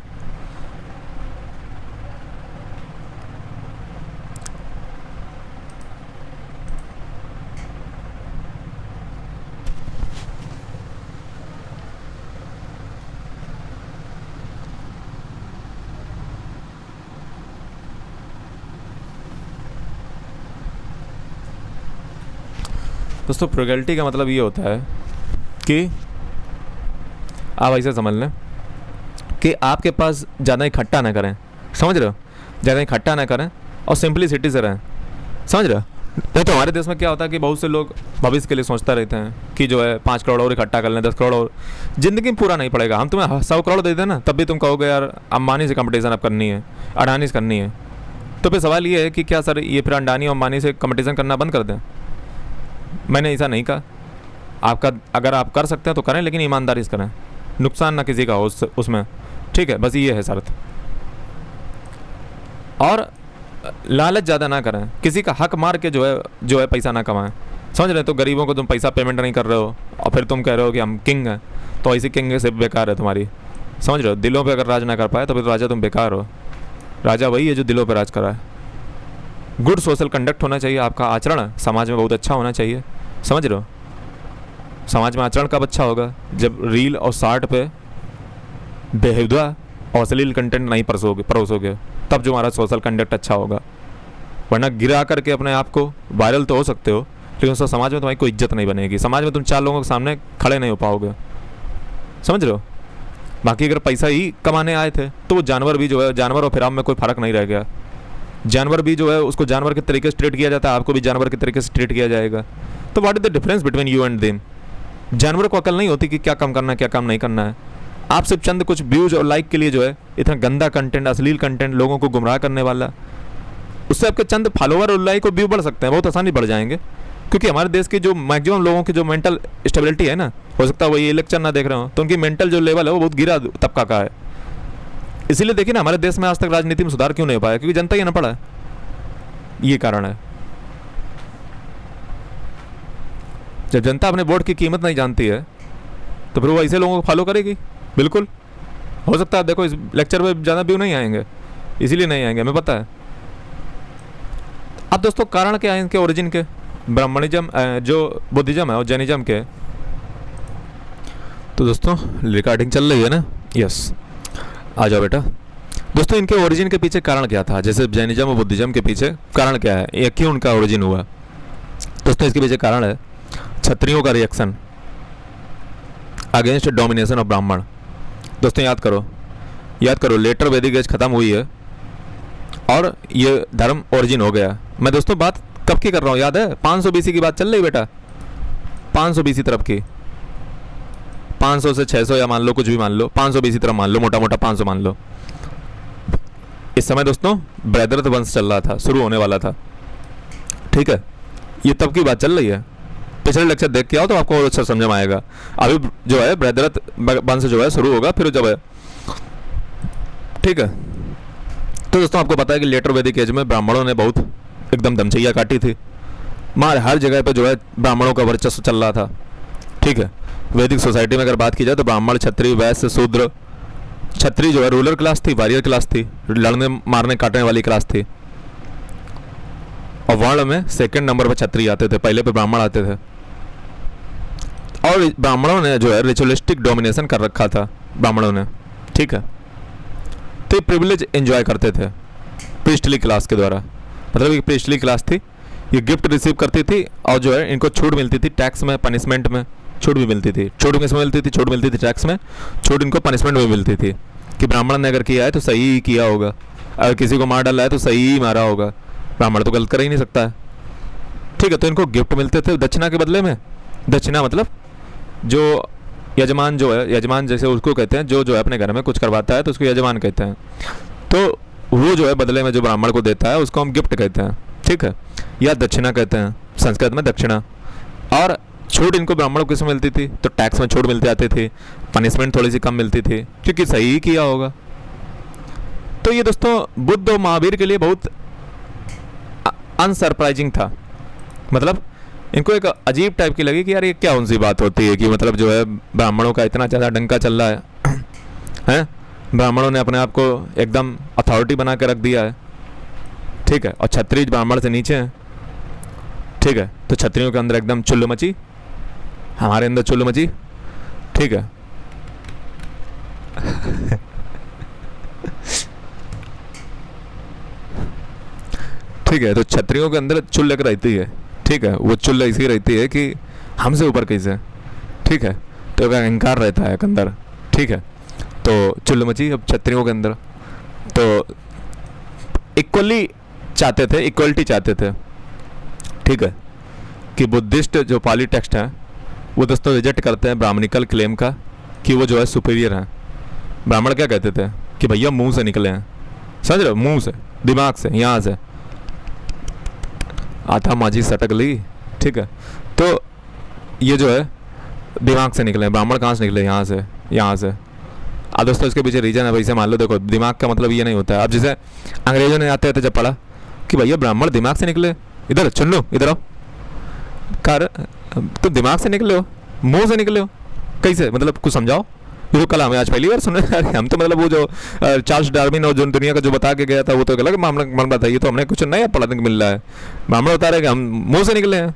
दोस्तों फ्रूगैलिटी का मतलब ये होता है कि आप ऐसे समझ लें कि आपके पास ज़्यादा इकट्ठा ना करें, समझ रहे हो? ज़्यादा इकट्ठा ना करें और सिंपलिसिटी से रहें, समझ रहे हो? नहीं तो हमारे देश में क्या होता है कि बहुत से लोग भविष्य के लिए सोचता रहते हैं कि जो है 5 करोड़ और इकट्ठा कर लें, 10 करोड़ और, ज़िंदगी में पूरा नहीं पड़ेगा। हम तुम्हें 100 करोड़ दे दें ना, तब भी तुम कहोगे यार अंबानी से कंपटीशन अब करनी है, अडानी से करनी है। तो फिर सवाल ये है कि क्या सर ये फिर अडानी और अंबानी से कंपटीशन करना बंद कर दें? मैंने ऐसा नहीं कहा। आपका अगर आप कर सकते हैं तो करें, लेकिन ईमानदारी से करें, नुकसान ना किसी का हो उसमें, ठीक है? बस ये है शर्त। और लालच ज़्यादा ना करें, किसी का हक मार के जो है पैसा ना कमाएं, समझ रहे? तो गरीबों को तुम पैसा पेमेंट नहीं कर रहे हो और फिर तुम कह रहे हो कि हम किंग हैं, तो ऐसी किंग से बेकार है तुम्हारी, समझ रहे हो? दिलों पे अगर राज ना कर पाए तो फिर राजा तुम बेकार हो। राजा वही है जो दिलों पे राज करा है। गुड सोशल कंडक्ट होना चाहिए, आपका आचरण समाज में बहुत अच्छा होना चाहिए, समझ रहे हो? समाज में आचरण कब अच्छा होगा? जब रील और शार्ट पे बेहुदा और अश्लील कंटेंट नहीं परोसोगे, तब जो हमारा सोशल कंडक्ट अच्छा होगा। वरना गिरा करके अपने आप को वायरल तो हो सकते हो, लेकिन उससे समाज में तुम्हारी कोई इज्जत नहीं बनेगी। समाज में तुम 4 लोगों के सामने खड़े नहीं हो पाओगे, समझ रहे हो। बाकी अगर पैसा ही कमाने आए थे तो वो जानवर भी जो है, जानवर और फिर में कोई फ़र्क नहीं रह गया। जानवर भी जो है उसको जानवर के तरीके से ट्रीट किया जाता है, आपको भी जानवर के तरीके से ट्रीट किया जाएगा। तो what is the difference between you and them. जानवर को अकल नहीं होती कि क्या काम करना है क्या काम नहीं करना है। आप सिर्फ चंद कुछ व्यूज और लाइक के लिए जो है इतना गंदा कंटेंट, अश्लील कंटेंट, लोगों को गुमराह करने वाला, उससे आपके चंद फॉलोवर और लाइक और व्यू बढ़ सकते हैं, बहुत आसानी बढ़ जाएंगे। क्योंकि हमारे देश की जो मैक्सिमम लोगों की जो मेंटल स्टेबिलिटी है ना, हो सकता है वो ये लेक्चर ना देख रहे हो तो उनकी मेंटल जो लेवल है वो बहुत गिरा तबका का है। इसीलिए देखिए ना हमारे देश में आज तक राजनीति में सुधार क्यों नहीं हो पाया, क्योंकि जनता ही ना पड़ा है, ये कारण है। जब जनता अपने वोट की कीमत नहीं जानती है तो फिर वो ऐसे लोगों को फॉलो करेगी। बिल्कुल हो सकता है, देखो इस लेक्चर में ज़्यादा व्यू नहीं आएंगे, इसीलिए नहीं आएंगे, हमें पता है। अब दोस्तों कारण क्या है इनके ओरिजिन के, ब्राह्मणिज्म जो बुद्धिज्म है और जैनिज्म के। तो दोस्तों रिकॉर्डिंग चल रही है ना, यस, आ जाओ बेटा। दोस्तों इनके ओरिजिन के पीछे कारण क्या था, जैसे जैनिज्म और बुद्धिज्म के पीछे कारण क्या है, ये क्यों उनका ओरिजिन हुआ। दोस्तों इसके पीछे कारण है क्षत्रियों का रिएक्शन अगेंस्ट डोमिनेशन ऑफ ब्राह्मण। दोस्तों याद करो लेटर वैदिक एज खत्म हुई है और ये धर्म ओरिजिन हो गया। मैं दोस्तों बात कब की कर रहा हूँ याद है, 500 BC की बात चल रही बेटा, 500 BC तरफ की, 500 से 600 या मान लो कुछ भी मान लो, 500 BC तरफ मान लो, मोटा मोटा 500 मान लो। इस समय दोस्तों ब्रैदरथ वंश चल रहा था, शुरू होने वाला था, ठीक है, ये तब की बात चल रही है। पिछले लेक्चर देख के आओ तो आपको और अच्छा समझ में आएगा। अभी जो है ब्रैदरथ वंश जो है शुरू होगा, फिर जब है, ठीक है। तो दोस्तों आपको पता है कि लेटर वैदिक एज में ब्राह्मणों ने बहुत एकदम दमचैया काटी थी, मार हर जगह पे जो है ब्राह्मणों का वर्चस्व चल रहा था, ठीक है। वैदिक सोसाइटी में अगर बात की जाए तो ब्राह्मण, क्षत्रिय, वैश्य, शूद्र, क्षत्रिय जो है रूलर क्लास थी, वॉरियर क्लास थी, लड़ने मारने काटने वाली क्लास थी, और वर्ण में सेकंड नंबर पर क्षत्रिय आते थे, पहले पे ब्राह्मण आते थे। और ब्राह्मणों ने जो है रिचुअलिस्टिक डोमिनेशन कर रखा था ब्राह्मणों ने, ठीक है। तो ये प्रिविलेज एंजॉय करते थे प्रीस्टली क्लास के द्वारा, मतलब ये प्रीस्टली क्लास थी, ये गिफ्ट रिसीव करती थी और जो है इनको छूट मिलती थी टैक्स में, पनिशमेंट में छूट भी मिलती थी। छूट किस में मिलती थी, छूट मिलती थी टैक्स में, छूट इनको पनिशमेंट में मिलती थी कि ब्राह्मण ने अगर किया है तो सही ही किया होगा, अगर किसी को मार डाला है तो सही ही मारा होगा, ब्राह्मण तो गलत कर ही नहीं सकता है, ठीक है। तो इनको गिफ्ट मिलते थे दक्षिणा के बदले में। दक्षिणा मतलब जो यजमान जो है, यजमान जैसे उसको कहते हैं, जो है अपने घर में कुछ करवाता है तो उसको यजमान कहते हैं। तो वो जो है बदले में जो ब्राह्मण को देता है उसको हम गिफ्ट कहते हैं, ठीक है, या दक्षिणा कहते हैं, संस्कृत में दक्षिणा। और छूट इनको ब्राह्मणों को किसमें मिलती थी, तो टैक्स में छूट मिलती आती थी, पनिशमेंट थोड़ी सी कम मिलती थी क्योंकि सही ही किया होगा। तो ये दोस्तों बुद्ध और महावीर के लिए बहुत अनसरप्राइजिंग था, मतलब इनको एक अजीब टाइप की लगी कि यार ये क्या उनसी बात होती है कि मतलब जो है ब्राह्मणों का इतना ज़्यादा डंका चल रहा है हैं, ब्राह्मणों ने अपने आप को एकदम अथॉरिटी बना के रख दिया है, ठीक है, और क्षत्रिय ब्राह्मण से नीचे हैं, ठीक है। तो क्षत्रियों के अंदर एकदम चुल्लू मची, हमारे अंदर चुल्लू मची, ठीक है। ठीक है, तो क्षत्रियों के अंदर चुल लग रहती है, ठीक है, वो चुल ऐसी रहती है कि हमसे ऊपर कैसे, ठीक है, तो अहंकार रहता है अंदर, ठीक है। तो चुल मची अब क्षत्रियों के अंदर, तो इक्वली चाहते थे, इक्वलिटी चाहते थे, ठीक है, कि बुद्धिस्ट जो पाली टेक्स्ट है वो दोस्तों रिजेक्ट करते हैं ब्राह्मणिकल क्लेम का कि वो जो है सुपीरियर हैं। ब्राह्मण क्या कहते थे कि भैया मुंह से निकले हैं, समझ रहे हो, मुंह से, दिमाग से, यहाँ से आथा माझी सटक ली, ठीक है। तो ये जो है दिमाग से निकले, ब्राह्मण कहाँ से निकले, यहाँ से, यहाँ से। अब दोस्तों इसके पीछे रीजन है, वैसे मान लो, देखो दिमाग का मतलब ये नहीं होता है। अब जैसे अंग्रेजों ने आते थे जब पढ़ा कि भैया ब्राह्मण दिमाग से निकले, इधर सुन लो, इधर आओ, कर तुम दिमाग से निकले हो, मुंह से निकले हो, कैसे, मतलब कुछ समझाओ। ये तो कल हमें आज पहली बार सुन रहे हैं हम तो, मतलब वो जो चार्ल्स डार्विन और जो दुनिया का जो बता के गया था वो तो एक अलग मामला था, ये तो हमने कुछ नया पढ़ने को मिल रहा है। ब्राह्मण बता रहे कि हम मुंह से निकले हैं,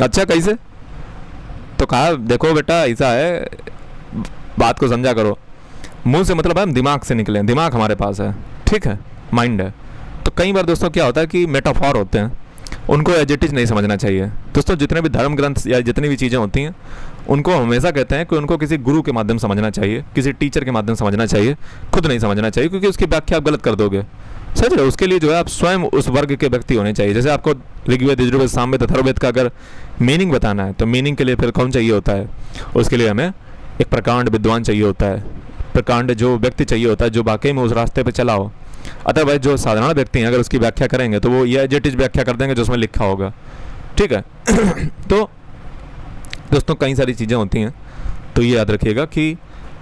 अच्छा कैसे, तो कहा देखो बेटा ऐसा है, बात को समझा करो, मुंह से मतलब हम दिमाग से निकले, दिमाग हमारे पास है, ठीक है, माइंड है। तो कई बार दोस्तों क्या होता है कि मेटाफॉर होते हैं, उनको एज इट इज नहीं समझना चाहिए। दोस्तों जितने भी धर्म ग्रंथ या जितनी भी चीज़ें होती हैं उनको हमेशा कहते हैं कि उनको किसी गुरु के माध्यम से समझना चाहिए, किसी टीचर के माध्यम से समझना चाहिए, खुद नहीं समझना चाहिए, क्योंकि उसकी व्याख्या आप गलत कर दोगे। समझ रहे हो? उसके लिए जो है आप स्वयं उस वर्ग के व्यक्ति होने चाहिए। जैसे आपको ऋग्वेद, यजुर्वेद, सामवेद, अथर्ववेद का अगर मीनिंग बताना है तो मीनिंग के लिए फिर कौन चाहिए होता है? उसके लिए हमें एक प्रकांड विद्वान चाहिए होता है, प्रकांड जो व्यक्ति चाहिए होता है जो वाकई में उस रास्ते पर चला हो। अदरवाइज जो साधारण व्यक्ति हैं अगर उसकी व्याख्या करेंगे तो वो ये एज इट इज व्याख्या कर देंगे जो उसमें लिखा होगा। ठीक है। तो दोस्तों कई सारी चीज़ें होती हैं, तो ये याद रखिएगा कि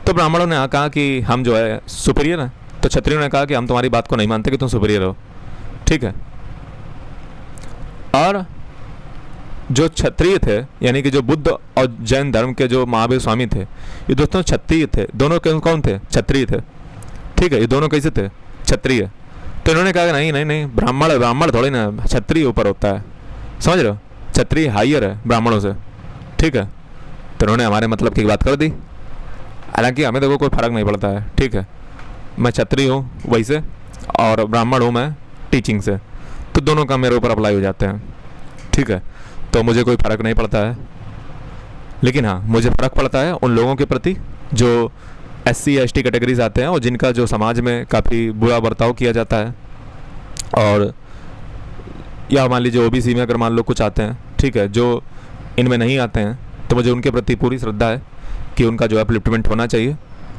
तो ब्राह्मणों ने कहा कि हम जो है सुपीरियर हैं, तो क्षत्रियों ने कहा कि हम तुम्हारी बात को नहीं मानते कि तुम सुपीरियर हो। ठीक है। और जो क्षत्रिय थे यानी कि जो बुद्ध और जैन धर्म के जो महावीर स्वामी थे, ये दोस्तों क्षत्रिय थे। दोनों कौन थे? क्षत्रिय थे। ठीक है। ये दोनों कैसे थे? क्षत्रिय। तो इन्होंने कहा कि नहीं नहीं नहीं, ब्राह्मण थोड़ी ना, क्षत्रिय ऊपर होता है। समझ रहे हो? क्षत्रिय हाइयर है ब्राह्मणों से। ठीक है। तो उन्होंने हमारे मतलब की बात कर दी। हालांकि हमें देखो कोई फ़र्क नहीं पड़ता है। ठीक है। मैं क्षत्रिय हूँ वैसे और ब्राह्मण हूँ मैं टीचिंग से, तो दोनों का मेरे ऊपर अप्लाई हो जाते हैं। ठीक है। तो मुझे कोई फ़र्क नहीं पड़ता है। लेकिन हाँ, मुझे फ़र्क पड़ता है उन लोगों के प्रति जो SC ST कैटेगरीज आते हैं और जिनका जो समाज में काफ़ी बुरा बर्ताव किया जाता है, और या मान लीजिए OBC में अगर मान लो कुछ आते हैं, ठीक है, जो इनमें नहीं आते हैं, तो मुझे उनके प्रति पूरी श्रद्धा है कि उनका जो अपलिफ्टमेंट होना चाहिए।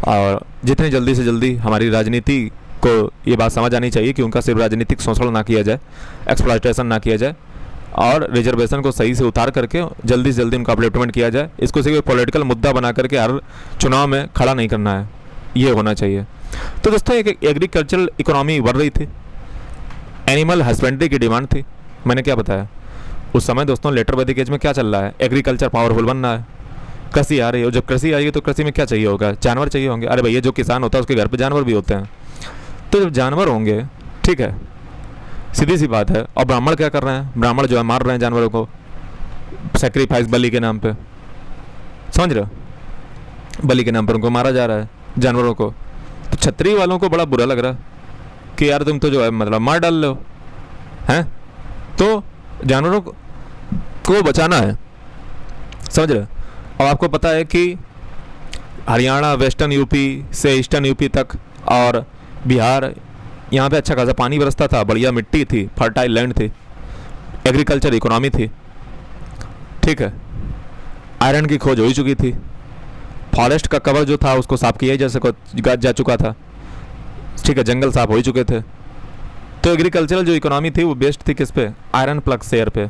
और जितनी जल्दी से जल्दी हमारी राजनीति को ये बात समझ आनी चाहिए कि उनका सिर्फ राजनीतिक शोषण ना किया जाए, एक्सप्लॉयटेशन ना किया जाए, और रिजर्वेशन को सही से उतार करके जल्दी से जल्दी उनका अपलिफ्टमेंट किया जाए। इसको सिर्फ पॉलिटिकल मुद्दा बना करके हर चुनाव में खड़ा नहीं करना है, ये होना चाहिए। तो दोस्तों एक एग्रीकल्चरल इकोनॉमी बढ़ रही थी, एनिमल हस्बेंड्री की डिमांड थी। मैंने क्या बताया उस समय दोस्तों, लेटर वैदिक एज में क्या चल रहा है? एग्रीकल्चर पावरफुल बनना है, कृषि आ रही है। जब कृषि आएगी तो कृषि में क्या चाहिए होगा? जानवर चाहिए होंगे। अरे भैया, जो किसान होता है उसके घर पे जानवर भी होते हैं। तो जब जानवर होंगे, ठीक है, सीधी सी बात है। और ब्राह्मण क्या कर रहे हैं? ब्राह्मण जो है मार रहे हैं जानवरों को, सेक्रीफाइस, बलि के नाम पे। समझ रहे हो? बलि के नाम पर उनको मारा जा रहा है जानवरों को। तो क्षत्रिय वालों को बड़ा बुरा लग रहा है कि यार तुम तो जो है मतलब मार डाल लो हैं, तो जानवरों को बचाना है। समझ रहे हो? और आपको पता है कि हरियाणा, वेस्टर्न यूपी से ईस्टर्न यूपी तक और बिहार, यहाँ पे अच्छा खासा पानी बरसता था, बढ़िया मिट्टी थी, फर्टाइल लैंड थी, एग्रीकल्चर इकोनॉमी थी। ठीक है। आयरन की खोज हो ही चुकी थी, फॉरेस्ट का कवर जो था उसको साफ किया जा चुका था। ठीक है। जंगल साफ हो ही चुके थे। तो एग्रीकल्चरल जो इकोनॉमी थी वो बेस्ड थी किस पे? आयरन प्लग शेयर पे।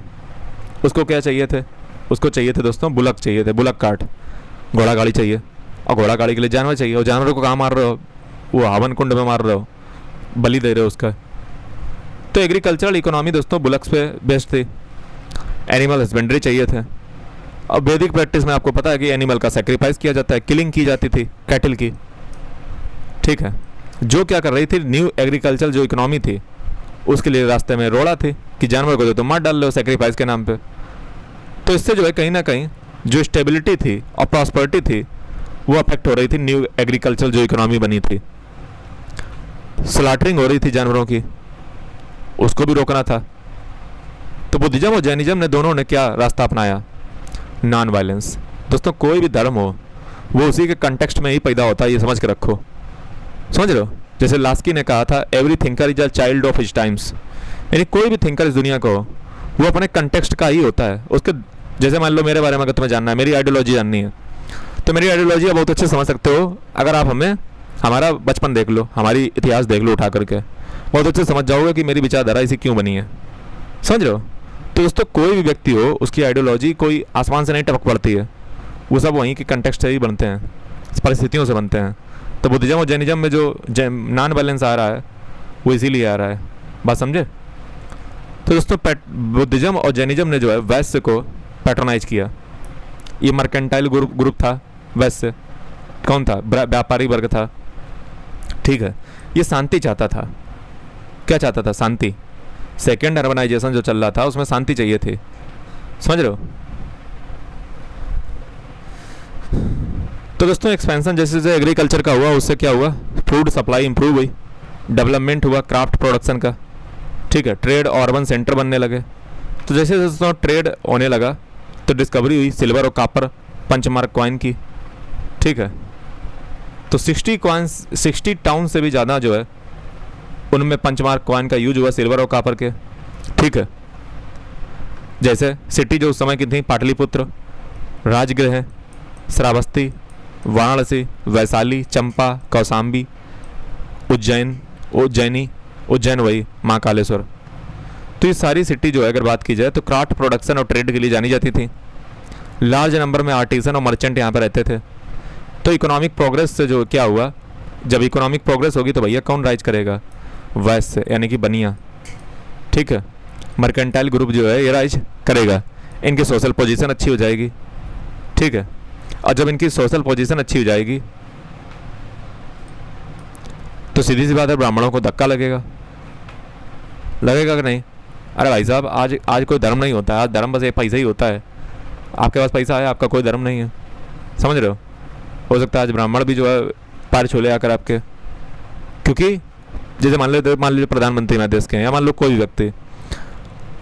उसको क्या चाहिए थे? उसको चाहिए थे दोस्तों बुलक चाहिए थे, बुलक कार्ट, घोड़ा गाड़ी चाहिए। और घोड़ा गाड़ी के लिए जानवर चाहिए। और जानवरों को कहाँ मार रहे हो? वो हवन कुंड में मार रहे हो, बलि दे रहे हो उसका। तो एग्रीकल्चरल इकोनॉमी दोस्तों बुलक्स पे बेस्ड थी। एनिमल हस्बेंड्री चाहिए थे। अब वैदिक प्रैक्टिस में आपको पता है कि एनिमल का सेक्रीफाइस किया जाता है, किलिंग की जाती थी कैटल की। ठीक है। जो क्या कर रही थी, न्यू एग्रीकल्चर जो इकोनॉमी थी उसके लिए रास्ते में रोड़ा थी कि जानवर को तो मार डाल लो सेक्रीफाइस के नाम पे। तो इससे जो है कहीं ना कहीं जो स्टेबिलिटी थी और प्रॉस्पेरिटी थी वो अफेक्ट हो रही थी। न्यू एग्रीकल्चर जो इकोनॉमी बनी थी, स्लॉटरिंग हो रही थी जानवरों की, उसको भी रोकना था। तो बुद्धिज्म और जैनिज्म ने दोनों ने क्या रास्ता अपनाया? Non violence. दोस्तों कोई भी धर्म हो वो उसी के कंटेक्स्ट में ही पैदा होता है, ये समझ के रखो। समझ रहे हो? जैसे लास्की ने कहा था, every thinker is a child of his times. यानी कोई भी थिंकर इस दुनिया को वो अपने कंटेक्स्ट का ही होता है। उसके जैसे मान लो मेरे बारे में अगर तुम्हें जानना है, मेरी आइडियोलॉजी जाननी है, तो मेरी आइडियोलॉजी आप बहुत अच्छे समझ सकते हो अगर आप हमें हमारा बचपन देख लो, हमारी इतिहास देख लो उठा करके, बहुत अच्छे समझ जाओगे कि मेरी विचारधारा इसी क्यों बनी है। समझ रहे हो? तो दोस्तों कोई भी व्यक्ति हो उसकी आइडियोलॉजी कोई आसमान से नहीं टपक पड़ती है, वो सब वहीं के कंटेक्स्ट से ही बनते हैं, परिस्थितियों से बनते हैं। तो बुद्धिज्म और जैनिज्म में जो नॉन वायलेंस आ रहा है वो इसीलिए आ रहा है। बात समझे? तो दोस्तों बुद्धिज्म और जैनिज्म ने जो है वैश्य को पैट्रोनाइज किया। ये मर्केंटाइल ग्रुप था। वैश्य कौन था? व्यापारी वर्ग था। ठीक है। ये शांति चाहता था। क्या चाहता था? शांति। सेकेंड अर्बनाइजेशन जो चल रहा था उसमें शांति चाहिए थी। समझ रहे हो? तो दोस्तों एक्सपेंशन जैसे जैसे एग्रीकल्चर का हुआ उससे क्या हुआ? फूड सप्लाई इंप्रूव हुई, डेवलपमेंट हुआ क्राफ्ट प्रोडक्शन का। ठीक है। ट्रेड और अर्बन सेंटर बनने लगे। तो जैसे दोस्तों ट्रेड होने लगा तो डिस्कवरी हुई सिल्वर और कॉपर पंचमार्क कॉइन की, ठीक है। तो 60 कॉइन्स, 60 टाउन से भी ज़्यादा जो है उनमें पंचमार्क कॉइन का यूज हुआ सिल्वर और कापर के, ठीक है। जैसे सिटी जो उस समय की थी, पाटलिपुत्र, राजगृह, श्रावस्ती, वाराणसी, वैशाली, चंपा, कौशाम्बी, उज्जैन वही महाकालेश्वर। तो ये सारी सिटी जो है अगर बात की जाए तो क्राफ्ट प्रोडक्शन और ट्रेड के लिए जानी जाती थी। लार्ज नंबर में आर्टिसन और मर्चेंट यहाँ पर रहते थे। तो इकोनॉमिक प्रोग्रेस से जो क्या हुआ, जब इकोनॉमिक प्रोग्रेस होगी तो भैया कौन राइज करेगा? वैश्य यानी कि बनिया, ठीक है। मर्केंटाइल ग्रुप जो है ये राइज करेगा, इनकी सोशल पोजीशन अच्छी हो जाएगी, ठीक है। और जब इनकी सोशल पोजीशन अच्छी हो जाएगी तो सीधी सी बात है ब्राह्मणों को धक्का लगेगा कि नहीं? अरे भाई साहब, आज कोई धर्म नहीं होता है, आज धर्म बस एक पैसा ही होता है। आपके पास पैसा है, आपका कोई धर्म नहीं है, समझ रहे हो सकता है आज ब्राह्मण भी जो है पैर छोले आकर आपके, क्योंकि जैसे मान लीजिए प्रधानमंत्री में देश के हैं, या मान लो कोई भी व्यक्ति,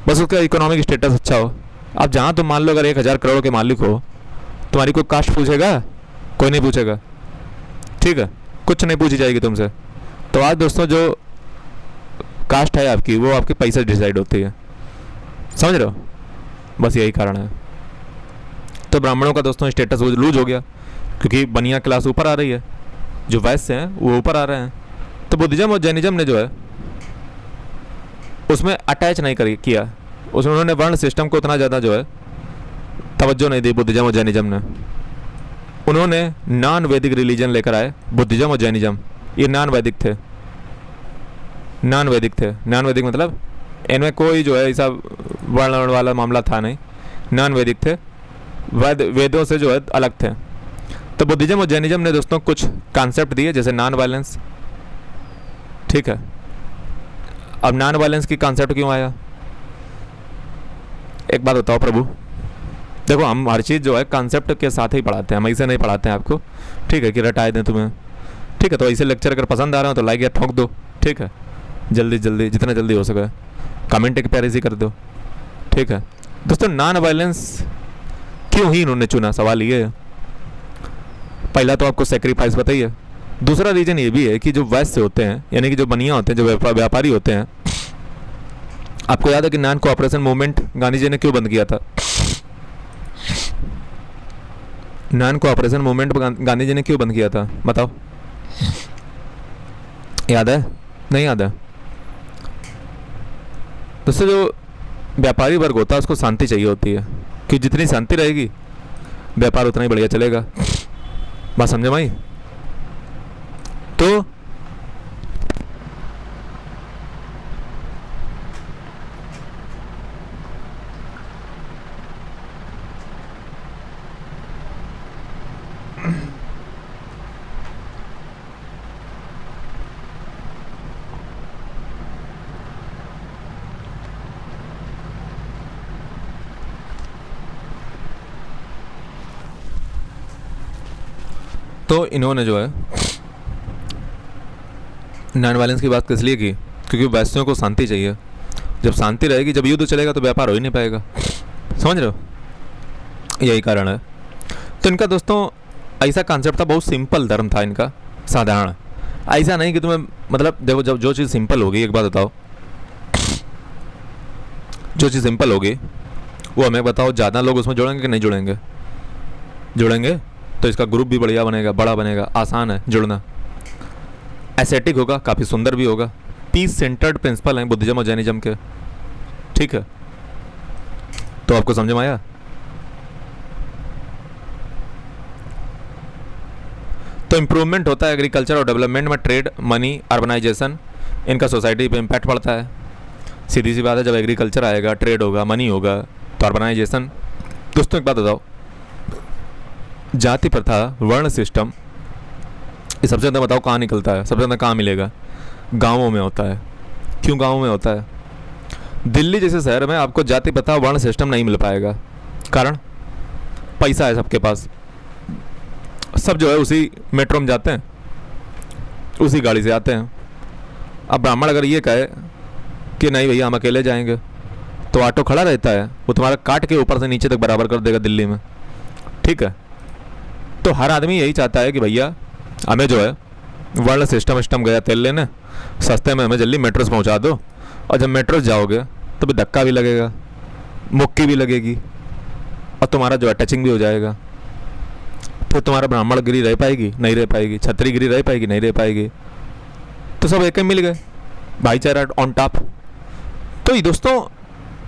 बस उसका इकोनॉमिक स्टेटस अच्छा हो। आप जहाँ तुम मान लो अगर 1000 करोड़ के मालिक हो, तुम्हारी कोई कास्ट पूछेगा? कोई नहीं पूछेगा, ठीक है, कुछ नहीं पूछी जाएगी तुमसे। तो आज दोस्तों जो कास्ट है आपकी, वो आपके पैसे से डिसाइड होती है, समझ रहे हो? बस यही कारण है। तो ब्राह्मणों का दोस्तों स्टेटस लूज हो गया, क्योंकि बनिया क्लास ऊपर आ रही है, जो वैश्य हैं वो ऊपर आ रहे हैं। तो बुद्धिज्म और जैनिज्म ने जो है उसमें अटैच नहीं किया, उसमें उन्होंने वर्ण सिस्टम को उतना ज़्यादा जो है तवज्जो नहीं दी। बुद्धिज्म और जैनिज्म ने, उन्होंने नॉन वैदिक रिलीजन लेकर आए। बुद्धिज्म और जैनिज्म ये नॉन वैदिक थे, नॉन वैदिक मतलब इनमें कोई जो है ऐसा वर्ण वाला मामला था नहीं, नॉन वैदिक थे, वेदों से जो है अलग थे। तो बुद्धिज्म और जैनिज्म ने दोस्तों कुछ कॉन्सेप्ट दिए, जैसे नॉन वायलेंस, ठीक है। अब नॉन वायलेंस की कॉन्सेप्ट क्यों आया? एक बात बताओ प्रभु, देखो हम हर चीज़ जो है कॉन्सेप्ट के साथ ही पढ़ाते हैं, हम ऐसे नहीं पढ़ाते हैं आपको, ठीक है, कि रटाए दें तुम्हें, ठीक है। तो ऐसे लेक्चर अगर पसंद आ रहा हो तो लाइक या ठोक दो, ठीक है, जल्दी जितना जल्दी हो सके कमेंट एक प्यारे से कर दो, ठीक है। दोस्तों नॉन वायलेंस क्यों ही इन्होंने चुना, सवाल ये है। पहला तो आपको सेक्रीफाइस बताइए, दूसरा रीजन ये भी है कि जो वैश्य होते हैं, यानी कि जो बनिया होते हैं, जो व्यापारी होते हैं, आपको याद है कि non cooperation movement Gandhi ji ने क्यों बंद किया था? Non cooperation movement Gandhi ji ने क्यों बंद किया था, बताओ, याद है? नहीं याद है? दोस्तों जो व्यापारी वर्ग होता है उसको शांति चाहिए होती है, कि जितनी शांति रहेगी व्यापार उतना ही बढ़िया चलेगा। बात समझे भाई? तो इन्होंने जो है नॉन वायलेंस की बात किस लिए की? क्योंकि वैश्यों को शांति चाहिए। जब शांति रहेगी, जब युद्ध चलेगा तो व्यापार हो ही नहीं पाएगा, समझ रहे हो? यही कारण है। तो इनका दोस्तों ऐसा कॉन्सेप्ट था, बहुत सिंपल धर्म था इनका, साधारण। ऐसा नहीं कि तुम्हें मतलब देखो, जब जो चीज़ सिंपल होगी, एक बात बताओ, जो चीज़ सिंपल होगी वो हमें बताओ, ज़्यादा लोग उसमें जुड़ेंगे कि नहीं जुड़ेंगे? जुड़ेंगे तो इसका ग्रुप भी बढ़िया बनेगा, बड़ा बनेगा, आसान है जुड़ना, एस्थेटिक होगा, काफ़ी सुंदर भी होगा। पीस सेंटर्ड प्रिंसिपल हैं बुद्धिज्म और जैनिज्म के, ठीक है। तो आपको समझ में आया? तो इम्प्रूवमेंट होता है एग्रीकल्चर और डेवलपमेंट में, ट्रेड, मनी, अर्बनाइजेशन, इनका सोसाइटी पे इम्पैक्ट पड़ता है। सीधी सी बात है, जब एग्रीकल्चर आएगा, ट्रेड होगा, मनी होगा, तो अर्बनाइजेशन। दोस्तों एक बात बताओ, जाति प्रथा, वर्ण सिस्टम, ये सबसे ज़्यादा बताओ कहाँ निकलता है? सबसे ज़्यादा कहाँ मिलेगा? गाँवों में होता है। क्यों गाँवों में होता है? दिल्ली जैसे शहर में आपको जाति प्रथा, वर्ण सिस्टम नहीं मिल पाएगा। कारण, पैसा है सबके पास, सब जो है उसी मेट्रो में जाते हैं, उसी गाड़ी से आते हैं। अब ब्राह्मण अगर ये कहे कि नहीं भैया हम अकेले जाएंगे, तो ऑटो खड़ा रहता है, वो तुम्हारा काट के ऊपर से नीचे तक बराबर कर देगा दिल्ली में, ठीक है। तो हर आदमी यही चाहता है कि भैया हमें जो है वर्ल्ड सिस्टम गया तेल लेने, सस्ते में हमें जल्दी मेट्रो से पहुंचा दो। और जब मेट्रो से जाओगे तो भी धक्का भी लगेगा, मुक्की भी लगेगी, और तुम्हारा जो है टचिंग भी हो जाएगा। फिर तुम्हारा ब्राह्मण गिरी रह पाएगी, नहीं रह पाएगी, छतरी गिरी रह पाएगी, नहीं रह पाएगी। तो सब एक ही मिल गए, भाईचारा ऑन टॉप। तो ये दोस्तों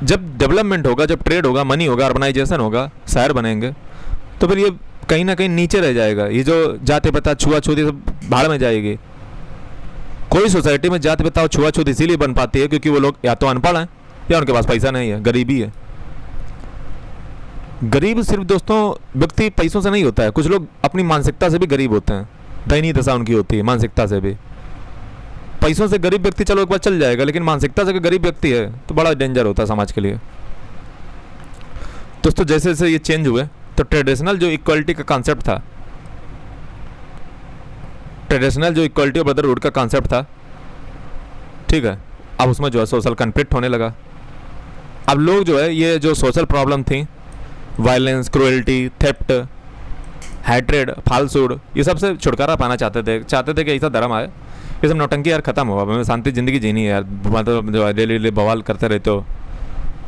जब डेवलपमेंट होगा, जब ट्रेड होगा, मनी होगा, अर्बनाइजेशन होगा, शहर बनेंगे, तो फिर ये कहीं ना कहीं नीचे रह जाएगा। ये जो जाति प्रथा छुआछूत सब भाड़ में जाएगी। कोई सोसाइटी में जाति प्रथा छुआछूत इसीलिए बन पाती है क्योंकि वो लोग या तो अनपढ़ हैं या उनके पास पैसा नहीं है, गरीबी है। गरीब सिर्फ दोस्तों व्यक्ति पैसों से नहीं होता है, कुछ लोग अपनी मानसिकता से भी गरीब होते हैं, दयनीय दशा उनकी होती है मानसिकता से भी। पैसों से गरीब व्यक्ति चलो एक बार चल जाएगा, लेकिन मानसिकता से गरीब व्यक्ति है तो बड़ा डेंजर होता है समाज के लिए। दोस्तों जैसे जैसे ये चेंज हुए तो ट्रेडिशनल जो इक्वलिटी का कॉन्सेप्ट था, ट्रेडिशनल जो इक्वलिटी और ब्रदरहुड का कॉन्सेप्ट था, ठीक है, अब उसमें जो है सोशल कॉन्फ्लिक्ट होने लगा। अब लोग जो है ये जो सोशल प्रॉब्लम थी, वायलेंस, क्रूएल्टी, थेफ्ट, हैट्रेड, फालसूड, ये सब से छुटकारा पाना चाहते थे कि ऐसा धर्म आए, ये सब नौटंकी यार ख़त्म हो, हमें शांति ज़िंदगी जीनी है यार। मतलब जो है डेली बवाल करते रहते हो,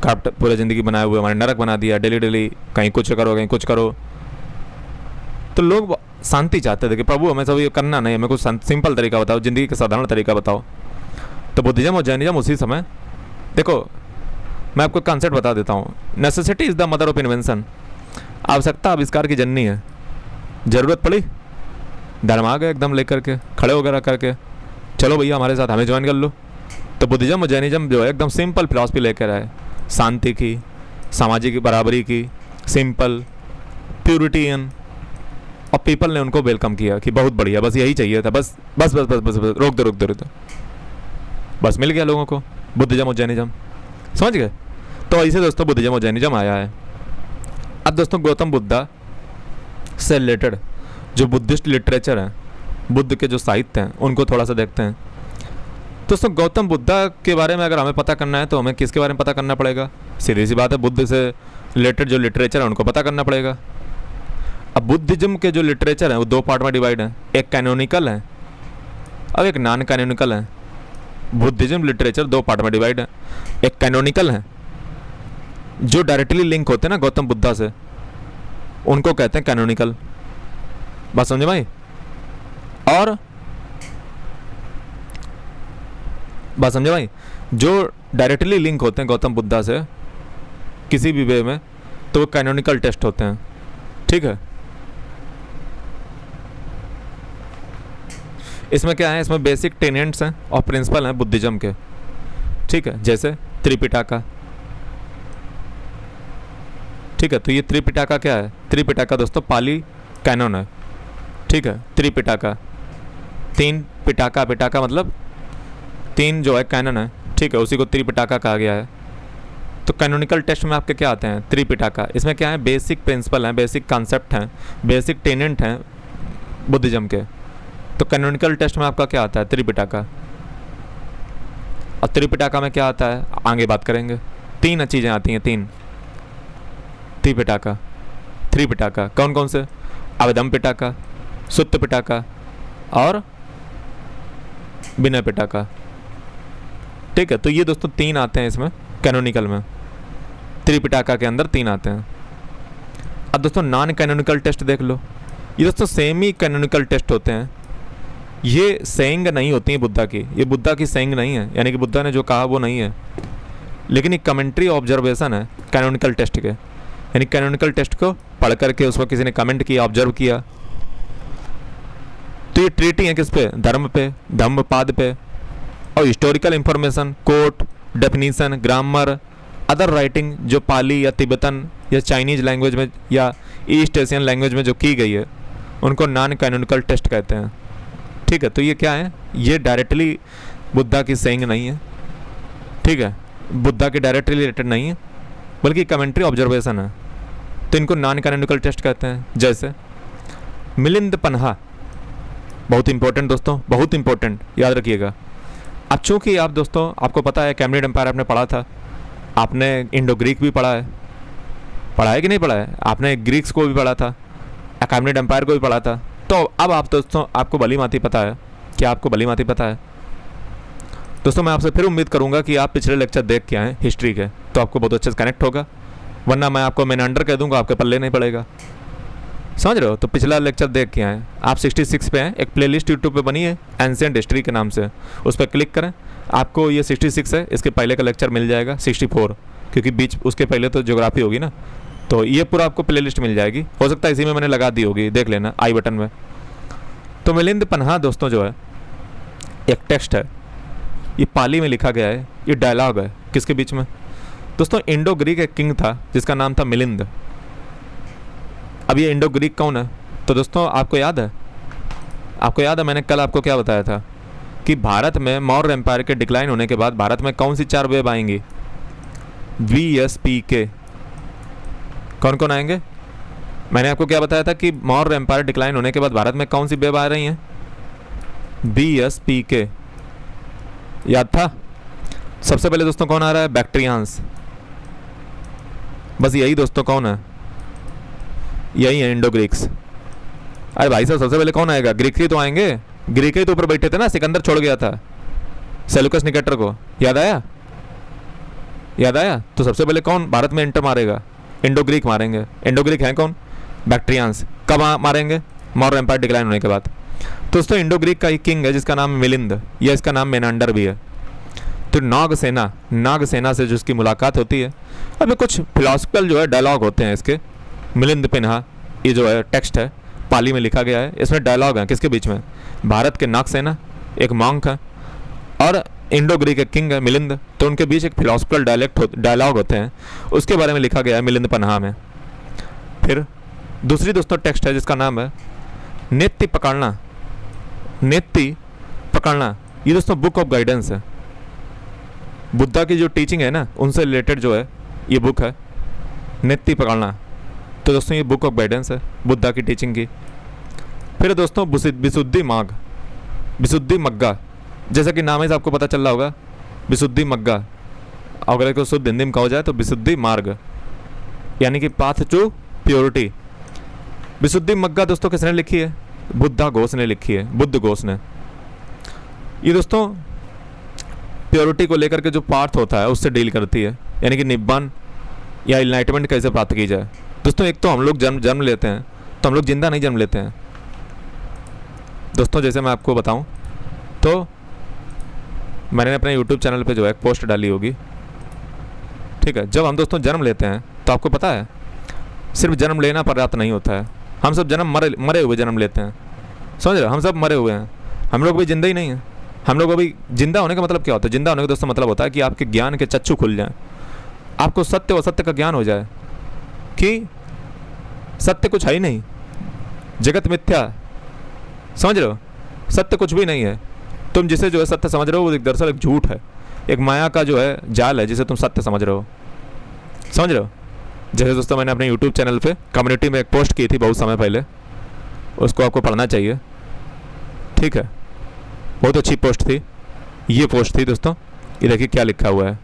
काट पूरे ज़िंदगी बनाए हुए हमारे नरक बना दिया, डेली कहीं कुछ करो कहीं कुछ करो। तो लोग शांति चाहते थे कि प्रभु हमें सब ये करना नहीं, हमें कुछ सिंपल तरीका बताओ, ज़िंदगी का साधारण तरीका बताओ। तो बुद्धिज़्म और जैनिज़्म उसी समय, देखो मैं आपको कॉन्सेप्ट बता देता हूँ, necessity is the mother of invention. आवश्यकता आविष्कार की जननी है। ज़रूरत पड़ी, धर्म आ गए एकदम लेकर के, खड़े वगैरह करके, चलो भैया हमारे साथ, हमें ज्वाइन कर लो। तो बुद्धिज़्म और जैनिज़्म जो है एकदम सिंपल फिलॉसफी लेकर आए, शांति की, सामाजिक बराबरी की, सिंपल प्यूरिटियन, और पीपल ने उनको वेलकम किया कि बहुत बढ़िया, बस यही चाहिए था, बस बस बस बस बस, बस रोक दो, बस मिल गया लोगों को बुद्धिज़्म और जैनिज़्म, समझ गए। तो ऐसे दोस्तों बुद्धिज़्म और जैनिज़्म आया है। अब दोस्तों गौतम बुद्धा से रिलेटेड जो बुद्धिस्ट लिटरेचर है, बुद्ध के जो साहित्य हैं, उनको थोड़ा सा देखते हैं। दोस्तों गौतम बुद्धा के बारे में अगर हमें पता करना है तो हमें किसके बारे में पता करना पड़ेगा? सीधी सी बात है, बुद्ध से रिलेटेड जो लिटरेचर है उनको पता करना पड़ेगा। अब बुद्धिज्म के जो लिटरेचर है वो दो पार्ट में डिवाइड है, एक कैनोनिकल है और एक नॉन कैनोनिकल है। बुद्धिज्म लिटरेचर दो पार्ट में डिवाइड है, एक कैनोनिकल है जो डायरेक्टली लिंक होते हैं ना गौतम बुद्धा से, उनको कहते हैं कैनोनिकल, बात समझे भाई। और बात समझे भाई, जो डायरेक्टली लिंक होते हैं गौतम बुद्धा से किसी भी वे में, तो वो कैनोनिकल टेस्ट होते हैं, ठीक है। इसमें क्या है, इसमें बेसिक टेनेंट्स हैं और प्रिंसिपल हैं बुद्धिज्म के, ठीक है। जैसे त्रिपिटका, ठीक है। तो ये त्रिपिटका क्या है? त्रिपिटका दोस्तों पाली कैनन है, ठीक है। त्रिपिटका, तीन पिटाका, पिटाका मतलब तीन जो है कैनन है, ठीक है, उसी को त्रिपिटका कहा गया है। तो कैनोनिकल टेस्ट में आपके क्या आते हैं? त्रिपिटका। इसमें क्या है, बेसिक प्रिंसिपल हैं, बेसिक कॉन्सेप्ट हैं, बेसिक टेनेंट हैं बुद्धिज्म के। तो कैनोनिकल टेस्ट में आपका क्या आता है? त्रिपिटका। और त्रिपिटका में क्या आता है आगे बात करेंगे। तीन चीज़ें आती हैं, तीन त्रिपिटका, त्रिपिटका कौन कौन से? अवधम पिटका, सुत्त पिटका और विनय पिटका, ठीक है। तो ये दोस्तों तीन आते हैं इसमें कैनोनिकल में, त्रिपिटका के अंदर तीन आते हैं। अब दोस्तों नॉन कैनोनिकल टेस्ट देख लो, ये दोस्तों सेमी कैनोनिकल टेस्ट होते हैं। ये सेइंग नहीं होती है बुद्धा की, ये बुद्धा की सेइंग नहीं है, यानी कि बुद्धा ने जो कहा वो नहीं है, लेकिन एक कमेंट्री ऑब्जर्वेशन है कैनोनिकल टेस्ट के। यानी कैनोनिकल टेस्ट को पढ़ करके उसको किसी ने कमेंट किया, ऑब्जर्व किया। तो ये ट्रीटी है किस पे? धर्म पे, धम्मपाद पे, और historical information, quote, definition, grammar, other writing जो पाली या तिब्बतन या चाइनीज लैंग्वेज में या ईस्ट एशियन लैंग्वेज में जो की गई है, उनको नॉन कैनोनिकल टेस्ट कहते हैं, ठीक है। तो ये क्या है? ये डायरेक्टली बुद्धा की सेइंग नहीं है, ठीक है, बुद्धा के डायरेक्टली रिलेटेड नहीं है, बल्कि कमेंट्री ऑब्जर्वेशन है। तो इनको नॉन कैनोनिकल टेस्ट कहते हैं। जैसे मिलिंद पन्हा, बहुत इंपॉर्टेंट दोस्तों, बहुत इंपॉर्टेंट, याद रखिएगा। अब चूँकि आप दोस्तों, आपको पता है कैमरिड एम्पायर आपने पढ़ा था, आपने इंडो ग्रीक भी पढ़ा है कि नहीं पढ़ा है? आपने ग्रीक्स को भी पढ़ा था, अकामनेट एम्पायर को भी पढ़ा था। तो अब आप दोस्तों आपको भली भांति पता है, क्या आपको भली भांति पता है दोस्तों। मैं आपसे फिर उम्मीद करूंगा कि आप पिछले लेक्चर देख के आए हिस्ट्री के, तो आपको बहुत अच्छे से कनेक्ट होगा, वरना मैं आपको मेनांडर कह दूंगा, आपके पल्ले नहीं पड़ेगा, समझ रहे हो। तो पिछला लेक्चर देख के आए। आप 66 पे हैं, एक प्लेलिस्ट यूट्यूब पे बनी है एंशिएंट हिस्ट्री के नाम से, उस पर क्लिक करें, आपको ये 66 है, इसके पहले का लेक्चर मिल जाएगा 64, क्योंकि बीच उसके पहले तो ज्योग्राफी होगी ना, तो ये पूरा आपको प्लेलिस्ट मिल जाएगी। हो सकता है इसी में मैंने लगा दी होगी, देख लेना आई बटन में। तो मिलिंद पन्हा दोस्तों जो है एक टेक्स्ट है, ये पाली में लिखा गया है, ये डायलॉग है किसके बीच में दोस्तों। इंडो ग्रीक एक किंग था जिसका नाम था मिलिंद। अब ये इंडो ग्रीक कौन है तो दोस्तों आपको याद है, आपको याद है मैंने कल आपको क्या बताया था कि भारत में मौर्य एम्पायर के डिक्लाइन होने के बाद भारत में कौन सी 4 वेब आएंगी, VSPK। कौन कौन आएंगे, मैंने आपको क्या बताया था कि मौर्य एम्पायर डिक्लाइन होने के बाद भारत में कौन सी वेब आ रही हैं, VSPK, याद था। सबसे पहले दोस्तों कौन आ रहा है, बैक्ट्रियंस। बस यही दोस्तों कौन है, यही है इंडो ग्रीक्स। अरे भाई साहब सबसे पहले कौन आएगा, ग्रीक ही तो आएंगे, ग्रीक ही तो ऊपर बैठे थे ना, सिकंदर छोड़ गया था सेलुकस निकेटर को, याद आया, याद आया। तो सबसे पहले कौन भारत में एंटर मारेगा, इंडो ग्रीक मारेंगे। इंडो ग्रीक है कौन, बैक्ट्रियंस। कब मारेंगे, मौर्य एम्पायर डिक्लाइन होने के बाद। दोस्तों इंडो ग्रीक का एक किंग है जिसका नाम मिलिंद, या इसका नाम मेनांडर भी है। तो नागसेना से जिसकी मुलाकात होती है, अब कुछ फिलोसफिकल जो है डायलॉग होते हैं इसके। मिलिंद पन्हा ये जो है टेक्स्ट है, पाली में लिखा गया है, इसमें डायलॉग है किसके बीच में, भारत के नागसेना एक मॉन्क है और इंडो ग्रीक एक किंग है मिलिंद, तो उनके बीच एक फिलोसफिकल डायलॉग होते हैं, उसके बारे में लिखा गया है मिलिंद पन्हा में। फिर दूसरी दोस्तों टेक्स्ट है जिसका नाम है नेत्ति पकड़ना। ये दोस्तों बुक ऑफ गाइडेंस है, बुद्धा की जो टीचिंग है ना उनसे रिलेटेड जो है ये बुक है नेत्ति पकड़ना। तो दोस्तों ये बुक ऑफ गाइडेंस है बुद्धा की टीचिंग की। फिर दोस्तों विशुद्धि मग्गा, जैसा कि नाम है आपको पता चल रहा होगा, विशुद्धि मग्गा, अगर इसको शुद्ध हिंदी में कहा जाए तो विशुद्धि मार्ग, यानी कि पाथ टू प्योरिटी। विशुद्धि मग्गा दोस्तों किसने लिखी है, बुद्धा घोष ने लिखी है, बुद्ध घोष ने। ये दोस्तों प्योरिटी को लेकर के जो पार्थ होता है उससे डील करती है, यानी कि निब्बान या इनलाइटमेंट कैसे प्राप्त की जाए। दोस्तों एक तो हम लोग जन्म लेते हैं, तो हम लोग जिंदा नहीं जन्म लेते हैं दोस्तों। जैसे मैं आपको बताऊं तो मैंने अपने YouTube चैनल पे जो है एक पोस्ट डाली होगी, ठीक है। जब हम दोस्तों जन्म लेते हैं तो आपको पता है सिर्फ जन्म लेना पर्याप्त नहीं होता है, हम सब जन्म मरे हुए जन्म लेते हैं, समझ रहे हो, हम सब मरे हुए हैं, हम लोग भी जिंदा ही नहीं हैं। हम लोग अभी जिंदा होने का मतलब क्या होता है, जिंदा होने का दोस्तों मतलब होता है कि आपके ज्ञान के चक्षु खुल जाएं, आपको सत्य व असत्य का ज्ञान हो जाए कि सत्य कुछ है ही नहीं, जगत मिथ्या, समझ रहे हो, सत्य कुछ भी नहीं है। तुम जिसे जो है सत्य समझ रहे हो वो दरअसल एक झूठ है, एक माया का जो है जाल है जिसे तुम सत्य समझ रहे हो, समझ रहे हो। जैसे दोस्तों मैंने अपने YouTube चैनल पे कम्युनिटी में एक पोस्ट की थी बहुत समय पहले, उसको आपको पढ़ना चाहिए, ठीक है, बहुत अच्छी पोस्ट थी। ये पोस्ट थी दोस्तों, ये देखिए क्या लिखा हुआ है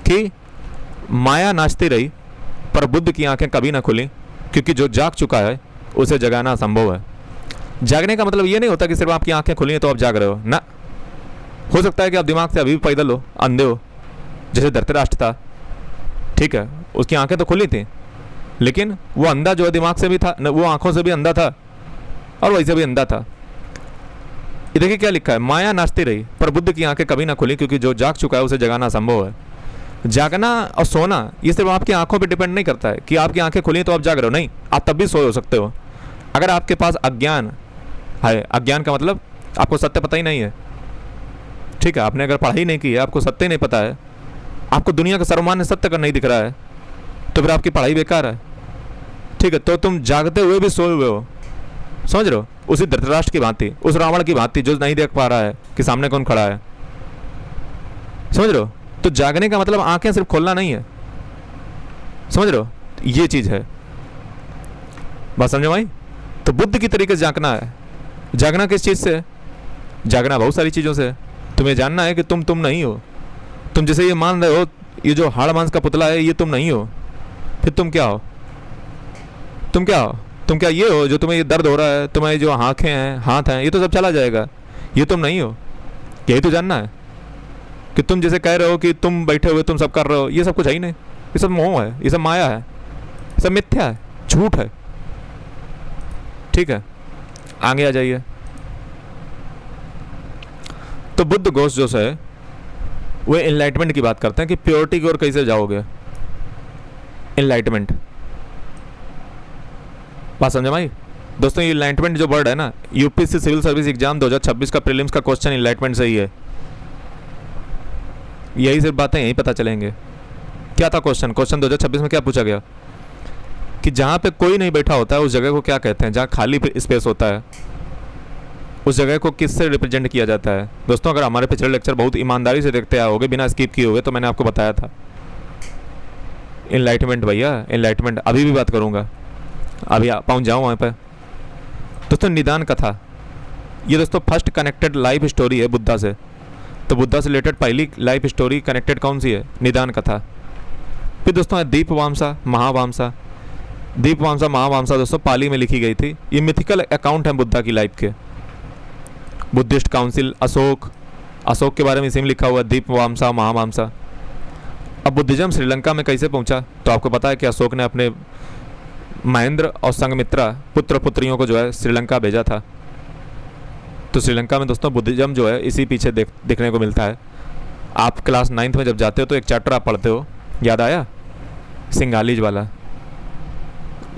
कि माया नाचती रही पर बुद्ध की आंखें कभी ना खुली, क्योंकि जो जाग चुका है उसे जगाना असंभव है। जागने का मतलब ये नहीं होता कि सिर्फ आपकी आंखें खुली हैं तो आप जाग रहे हो ना, हो सकता है कि आप दिमाग से अभी भी पैदल हो, अंधे हो, जैसे धृतराष्ट्र था, ठीक है, उसकी आंखें तो खुली थी लेकिन वो अंधा जो है दिमाग से भी था, वो आंखों से भी अंधा था और वैसे भी अंधा था। ये देखिए क्या लिखा है, माया नाचती रही पर बुद्ध की आंखें कभी ना खुली, क्योंकि जो जाग चुका है उसे जगाना असंभव है। जागना और सोना ये सिर्फ आपकी आंखों पे डिपेंड नहीं करता है कि आपकी आंखें खुली तो आप जाग रहे हो, नहीं, आप तब भी सोए हो सकते हो। अगर आपके पास अज्ञान है, अज्ञान का मतलब आपको सत्य पता ही नहीं है, ठीक है, आपने अगर पढ़ाई नहीं की है, आपको सत्य नहीं पता है, आपको दुनिया का सर्वमान्य सत्य का नहीं दिख रहा है, तो फिर आपकी पढ़ाई बेकार है, ठीक है। तो तुम जागते हुए भी सोए हुए हो, समझ रहे हो, उसी धृतराष्ट्र की भांति, उस रावण की भांति जो नहीं देख पा रहा है कि सामने कौन खड़ा है, समझ रहे हो। तो जागने का मतलब आंखें सिर्फ खोलना नहीं है, समझ रहे हो, ये चीज है, बात समझो भाई। तो बुद्ध की तरीके से जागना है। जागना किस चीज से है, जागना बहुत सारी चीजों से है। तुम्हें जानना है कि तुम नहीं हो, तुम जैसे ये मान रहे हो ये जो हाड़ मांस का पुतला है ये तुम नहीं हो, फिर तुम क्या हो, तुम क्या हो, तुम क्या ये हो जो तुम्हें ये दर्द हो रहा है, तुम्हारी जो आँखें हैं, हाथ हैं, ये तो सब चला जाएगा, ये तुम नहीं हो। यही तो जानना है कि तुम जैसे कह रहे हो कि तुम बैठे हुए तुम सब कर रहे हो, ये सब कुछ है ही नहीं। ये सब मोह है, ये सब माया है, ये सब मिथ्या है, झूठ है। ठीक है, आगे आ जाइए। तो बुद्ध घोष जो है वो एनलाइटमेंट की बात करते हैं कि प्योरिटी की ओर कैसे जाओगे। एनलाइटमेंट, बात समझ में आई दोस्तों? ये एनलाइटमेंट जो वर्ड है ना, यूपीएससी सिविल सर्विस एग्जाम 2026 का प्रीलिम्स का क्वेश्चन एनलाइटमेंट से ही है। यही सिर्फ बातें यही पता चलेंगे। क्या था क्वेश्चन? क्वेश्चन 2026 में क्या पूछा गया कि जहाँ पे कोई नहीं बैठा होता है उस जगह को क्या कहते हैं? जहाँ खाली स्पेस होता है उस जगह को किससे रिप्रेजेंट किया जाता है? दोस्तों अगर हमारे पिछले लेक्चर बहुत ईमानदारी से देखते आए होगे, बिना स्किप किए हुए, तो मैंने आपको बताया था एनलाइटमेंट भैया, एनलाइटमेंट। अभी भी बात करूँगा, अभी पहुँच जाऊँ वहाँ पर। दोस्तों निदान कथा, ये दोस्तों फर्स्ट कनेक्टेड लाइफ स्टोरी है बुद्धा से। तो बुद्धा से रिलेटेड पहली लाइफ स्टोरी कनेक्टेड कौन सी है? निदान कथा। फिर दोस्तों है दीपवामसा, महावामसा। दीपवामसा, महावामसा दोस्तों पाली में लिखी गई थी। ये मिथिकल अकाउंट है बुद्धा की लाइफ के। बुद्धिस्ट काउंसिल, अशोक के बारे में इसी में लिखा हुआ दीपवामसा, महावामसा। अब बुद्धिज्म श्रीलंका में कैसे पहुंचा? तो आपको पता है कि अशोक ने अपने महेंद्र और संघमित्रा पुत्र पुत्रियों को जो है श्रीलंका भेजा था। तो श्रीलंका में दोस्तों बुद्धिज्म जो है इसी पीछे देखने को मिलता है। आप क्लास 9th में जब जाते हो तो एक चैप्टर आप पढ़ते हो, याद आया? सिंगालीज वाला,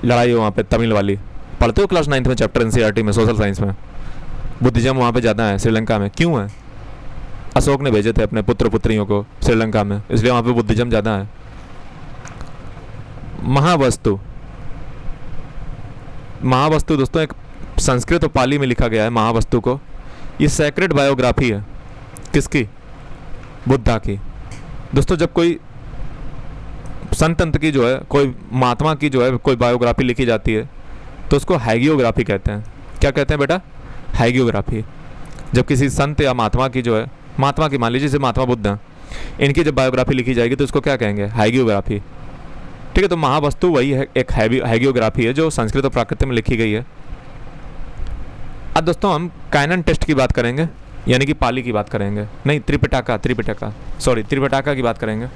लड़ाई हो वहाँ पे तमिल वाली, पढ़ते हो क्लास 9th में चैप्टर एनसीईआरटी में, सोशल साइंस में। बुद्धिज्म वहाँ पे ज़्यादा है श्रीलंका में। क्यों है? अशोक ने भेजे थे अपने पुत्र पुत्रियों को श्रीलंका में, इसलिए वहाँ पे बुद्धिज्म ज़्यादा है। महावस्तु, महावस्तु दोस्तों एक संस्कृत और पाली में लिखा गया है महावस्तु को। ये सैक्रेड बायोग्राफी है। किसकी? बुद्धा की। दोस्तों जब कोई संत की जो है, कोई महात्मा की जो है कोई बायोग्राफी लिखी जाती है तो उसको हैगियोग्राफी कहते हैं। क्या कहते हैं बेटा? हैगियोग्राफी। जब किसी संत या महात्मा की जो है, महात्मा की मान लीजिए जैसे महात्मा बुद्ध हैं, इनकी जब बायोग्राफी लिखी जाएगी तो उसको क्या कहेंगे? हैगियोग्राफी। ठीक है, तो महावस्तु वही है, एक हैगियोग्राफी है जो संस्कृत और प्राकृत में लिखी गई है। अब दोस्तों हम कैनन टेस्ट की बात करेंगे, यानी कि पाली की बात करेंगे, नहीं त्रिपिटका की बात करेंगे।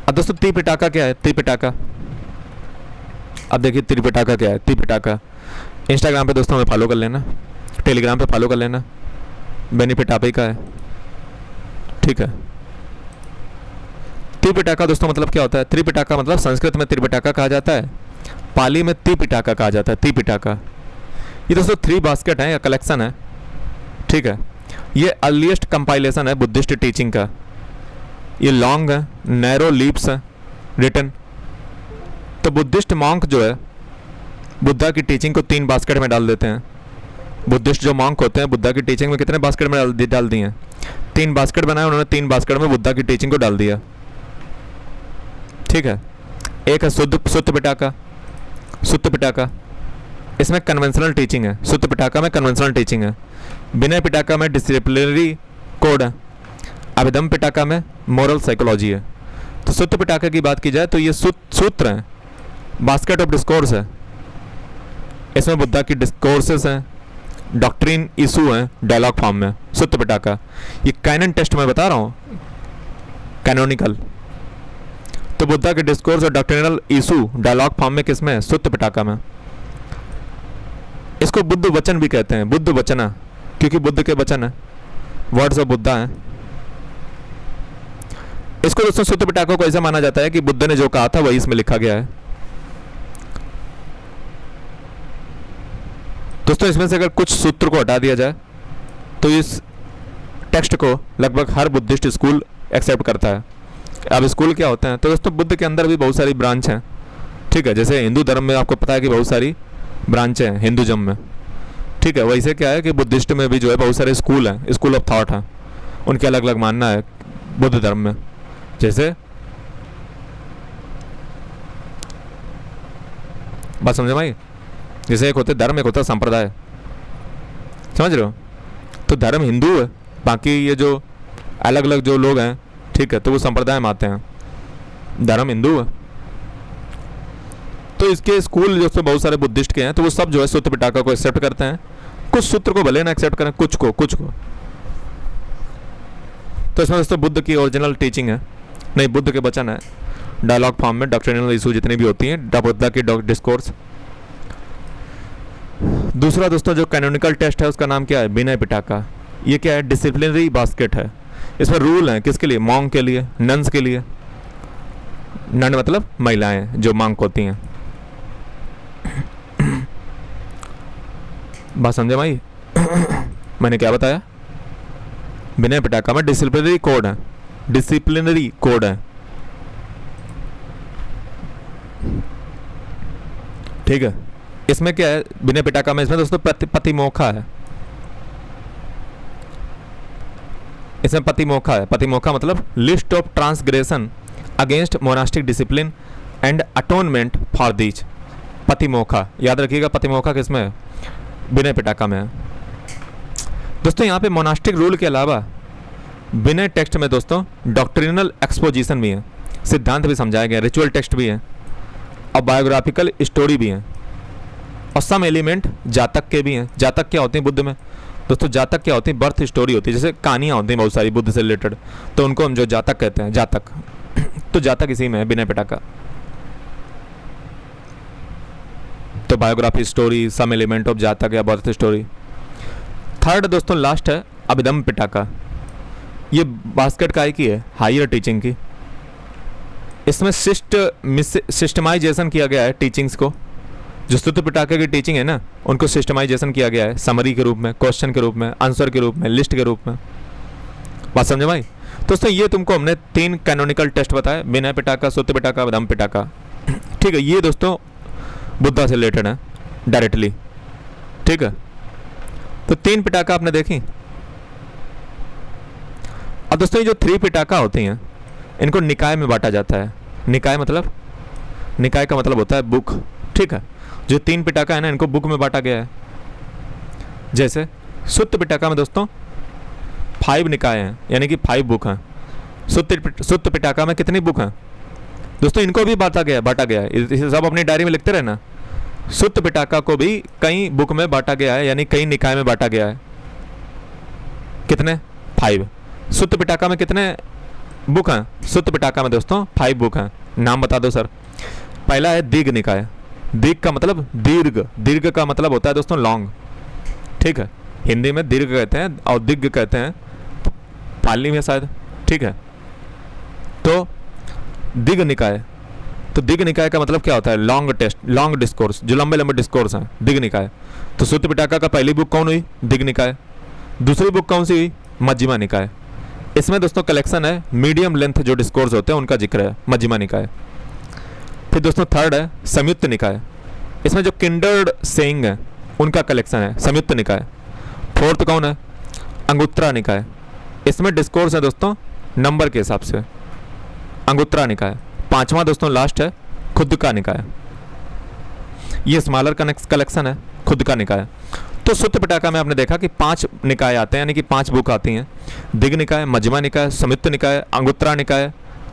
अब दोस्तों त्रिपिटका क्या है? त्रिपिटका, अब देखिए त्रिपिटका क्या है। त्रिपिटका इंस्टाग्राम पे दोस्तों हमें फॉलो कर लेना, टेलीग्राम पे फॉलो कर लेना, बेनिफिट आप ही का है। ठीक है, त्रिपिटका दोस्तों मतलब क्या होता है? त्रिपिटका मतलब संस्कृत में त्रिपिटका कहा जाता है, पाली में त्रिपिटका कहा जाता है। त्रिपिटका ये दोस्तों 3 बास्केट है या कलेक्शन है। ठीक है, ये अर्लीस्ट कंपाइलेशन है बुद्धिस्ट टीचिंग का। ये लॉन्ग है, नैरो लीप्स है रिटन। तो बुद्धिस्ट मॉन्क जो है बुद्धा की टीचिंग को 3 बास्केट में डाल देते हैं। बुद्धिस्ट जो मॉन्क होते हैं बुद्धा की टीचिंग में कितने बास्केट में डाल दिए हैं? 3 बास्केट बनाए उन्होंने, 3 बास्केट में बुद्धा की टीचिंग को डाल दिया। ठीक है, एक है सुत्त पिटका, इसमें कन्वेंशनल टीचिंग है। सुत्त पिटका में कन्वेंशनल टीचिंग है। विनय पिटका में डिसिप्लिनरी कोड है। अभिधम पिटका में मोरल साइकोलॉजी है। तो सुत्त पिटका की बात की जाए तो ये सूत्र हैं, बास्केट ऑफ डिस्कोर्स है। इसमें बुद्धा की डिस्कोर्सेस हैं, डॉक्ट्रिन इशू हैं डायलॉग फॉर्म में। सुत्त पिटका ये कैनन टेस्ट में बता रहा हूँ, कैनोनिकल। तो बुद्धा के डिस्कोर्स और डॉक्ट्रिनल इशू डायलॉग फॉर्म में किसमें है? सुत्त पिटका में। इसको बुद्ध वचन भी कहते हैं, बुद्ध वचना, क्योंकि बुद्ध के वचन है, वर्ड्स ऑफ बुद्धा हैं। इसको दोस्तों सुत्त पिटका को ऐसा माना जाता है कि बुद्ध ने जो कहा था वही इसमें लिखा गया है। दोस्तों इसमें से अगर कुछ सूत्र को हटा दिया जाए तो इस टेक्स्ट को लगभग हर बुद्धिस्ट स्कूल एक्सेप्ट करता है। अब स्कूल क्या होते हैं? तो दोस्तों बुद्ध के अंदर भी बहुत सारी ब्रांच हैं। ठीक है, जैसे हिंदू धर्म में आपको पता है कि बहुत सारी ब्रांचें हैं हिंदुज़म में। ठीक है, वैसे क्या है कि बुद्धिस्ट में भी जो है बहुत सारे स्कूल हैं, स्कूल ऑफ थॉट हैं, उनके अलग अलग मानना है बुद्ध धर्म में। जैसे बात समझे भाई? जैसे एक होते धर्म, एक होता संप्रदाय, समझ रहे हो? तो धर्म हिंदू है, बाकी ये जो अलग अलग जो लोग हैं, ठीक है, तो वो संप्रदाय में आते हैं। धर्म हिंदू है। तो इसके स्कूल जो बहुत सारे बुद्धिस्ट के हैं, तो वो सब जो है सुत्त पिटाका को एक्सेप्ट करते हैं। कुछ सूत्र को भले ना एक्सेप्ट करें, कुछ को। तो इसमें दोस्तों बुद्ध की ओरिजिनल टीचिंग है, नहीं बुद्ध के वचन है डायलॉग फॉर्म में, डॉक्ट्रिनल इशू जितनी भी होती हैं, बुद्ध की डिस्कोर्स। दूसरा दोस्तों जो कैनोनिकल टेस्ट है उसका नाम क्या है? विनय पिटाका। ये क्या है? डिसिप्लिनरी बास्केट है। इसमें रूल हैं किसके लिए? मॉन्क के लिए, नन्स के लिए। नन मतलब महिलाएं जो मॉन्क होती हैं। बात समझे भाई? मैंने क्या बताया? विनय पिटाका में डिसिप्लिनरी कोड है, डिसिप्लिनरी कोड है, ठीक है। इसमें क्या है विनय पिटाका में? इसमें दोस्तों पतिमोखा है। इसमें पतिमोखा है। पतिमोखा मतलब list of transgression against monastic discipline and atonement for these. Patimokkha याद रखिएगा, पतिमोखा किसमें है? विनय पिटाका में है। दोस्तों यहाँ पे मोनास्टिक रूल के अलावा विनय टेक्स्ट में दोस्तों डॉक्ट्रिनल एक्सपोजिशन भी है, सिद्धांत भी समझाया गया, रिचुअल टेक्स्ट भी है और बायोग्राफिकल स्टोरी भी है और सम एलिमेंट जातक के भी हैं। जातक क्या होते हैं बुद्ध में? दोस्तों जातक क्या होती है? बर्थ स्टोरी होती है, जैसे कहानियाँ होती हैं बहुत सारी बुद्ध से रिलेटेड, तो उनको हम जो जातक कहते हैं, जातक। तो जातक इसी में है विनय पिटाका। तो biography story, some element of Jataka या बर्थ स्टोरी। थर्ड दोस्तों लास्ट है अभिधम पिटाका। ये बास्केट काय की है? हायर टीचिंग की। इसमें सिस्टमाइजेशन किया गया है टीचिंग्स को। जो सुत्त पिटाका की टीचिंग है ना, उनको सिस्टमाइजेशन किया गया है समरी के रूप में, क्वेश्चन के रूप में, आंसर के रूप में, लिस्ट के रूप में। बात समझे भाई? दोस्तों ये तुमको हमने 3 कैनोनिकल टेस्ट बताए, विनय पिटाका, सुत्त पिटाका, अभिधम पिटाका, ठीक है। ये दोस्तों बुद्धा से रिलेटेड है डायरेक्टली, ठीक है। तो 3 पिटाका आपने देखी। अब दोस्तों ये जो 3 पिटाका होती हैं इनको निकाय में बांटा जाता है। निकाय मतलब, निकाय का मतलब होता है बुक, ठीक है। जो 3 पिटाका है ना, इनको बुक में बांटा गया है। जैसे सुत्त पिटाका में दोस्तों 5 निकाय हैं, यानी कि 5 बुक हैं। सुत्त पिटाका में कितनी बुक हैं दोस्तों? इनको भी बांटा गया है। इसे सब अपनी डायरी में लिखते रहना। सुत्त पिटाका को भी कई बुक में बांटा गया है, यानी कई निकाय में बांटा गया है। कितने? 5। सुत्त पिटाका में कितने बुक हैं? सुत्त पिटाका में दोस्तों 5 बुक हैं। नाम बता दो सर। पहला है दीर्घ निकाय। दीर्घ का मतलब दीर्घ, दीर्घ का मतलब होता है दोस्तों लॉन्ग, ठीक है। हिंदी में दीर्घ कहते हैं और दिग्घ कहते हैं पाली में शायद, ठीक है। तो दीर्घ निकाय, तो दीर्घ निकाय का मतलब क्या होता है? लॉन्ग टेस्ट, लॉन्ग डिस्कोर्स, जो लंबे लंबे डिस्कोर्स हैं, दीर्घ निकाय। तो सुत्त पिटाका का पहली बुक कौन हुई? दीर्घ निकाय। दूसरी बुक कौन सी हुई? मध्यमा निकाय। इसमें दोस्तों कलेक्शन है मीडियम लेंथ जो डिस्कोर्स होते हैं उनका जिक्र है, मध्यमा निकाय। फिर दोस्तों थर्ड है संयुक्त निकाय। इसमें जो किंडर्ड सेइंग है उनका कलेक्शन है, संयुक्त निकाय। फोर्थ कौन है? अंगुत्तरा निकाय। इसमें डिस्कोर्स है दोस्तों नंबर के हिसाब से, अंगुत्तरा निकाय। 5वां दोस्तों लास्ट है खुद का निकाय। ये स्मॉलर कलेक्शन है, खुद का निकाय। तो सुत्त पिटाका में आपने देखा कि 5 निकाय आते हैं, यानी कि 5 बुक आती हैं। दिग्घ निकाय, मध्यमा निकाय, संयुक्त निकाय, अंगुत्तरा निकाय,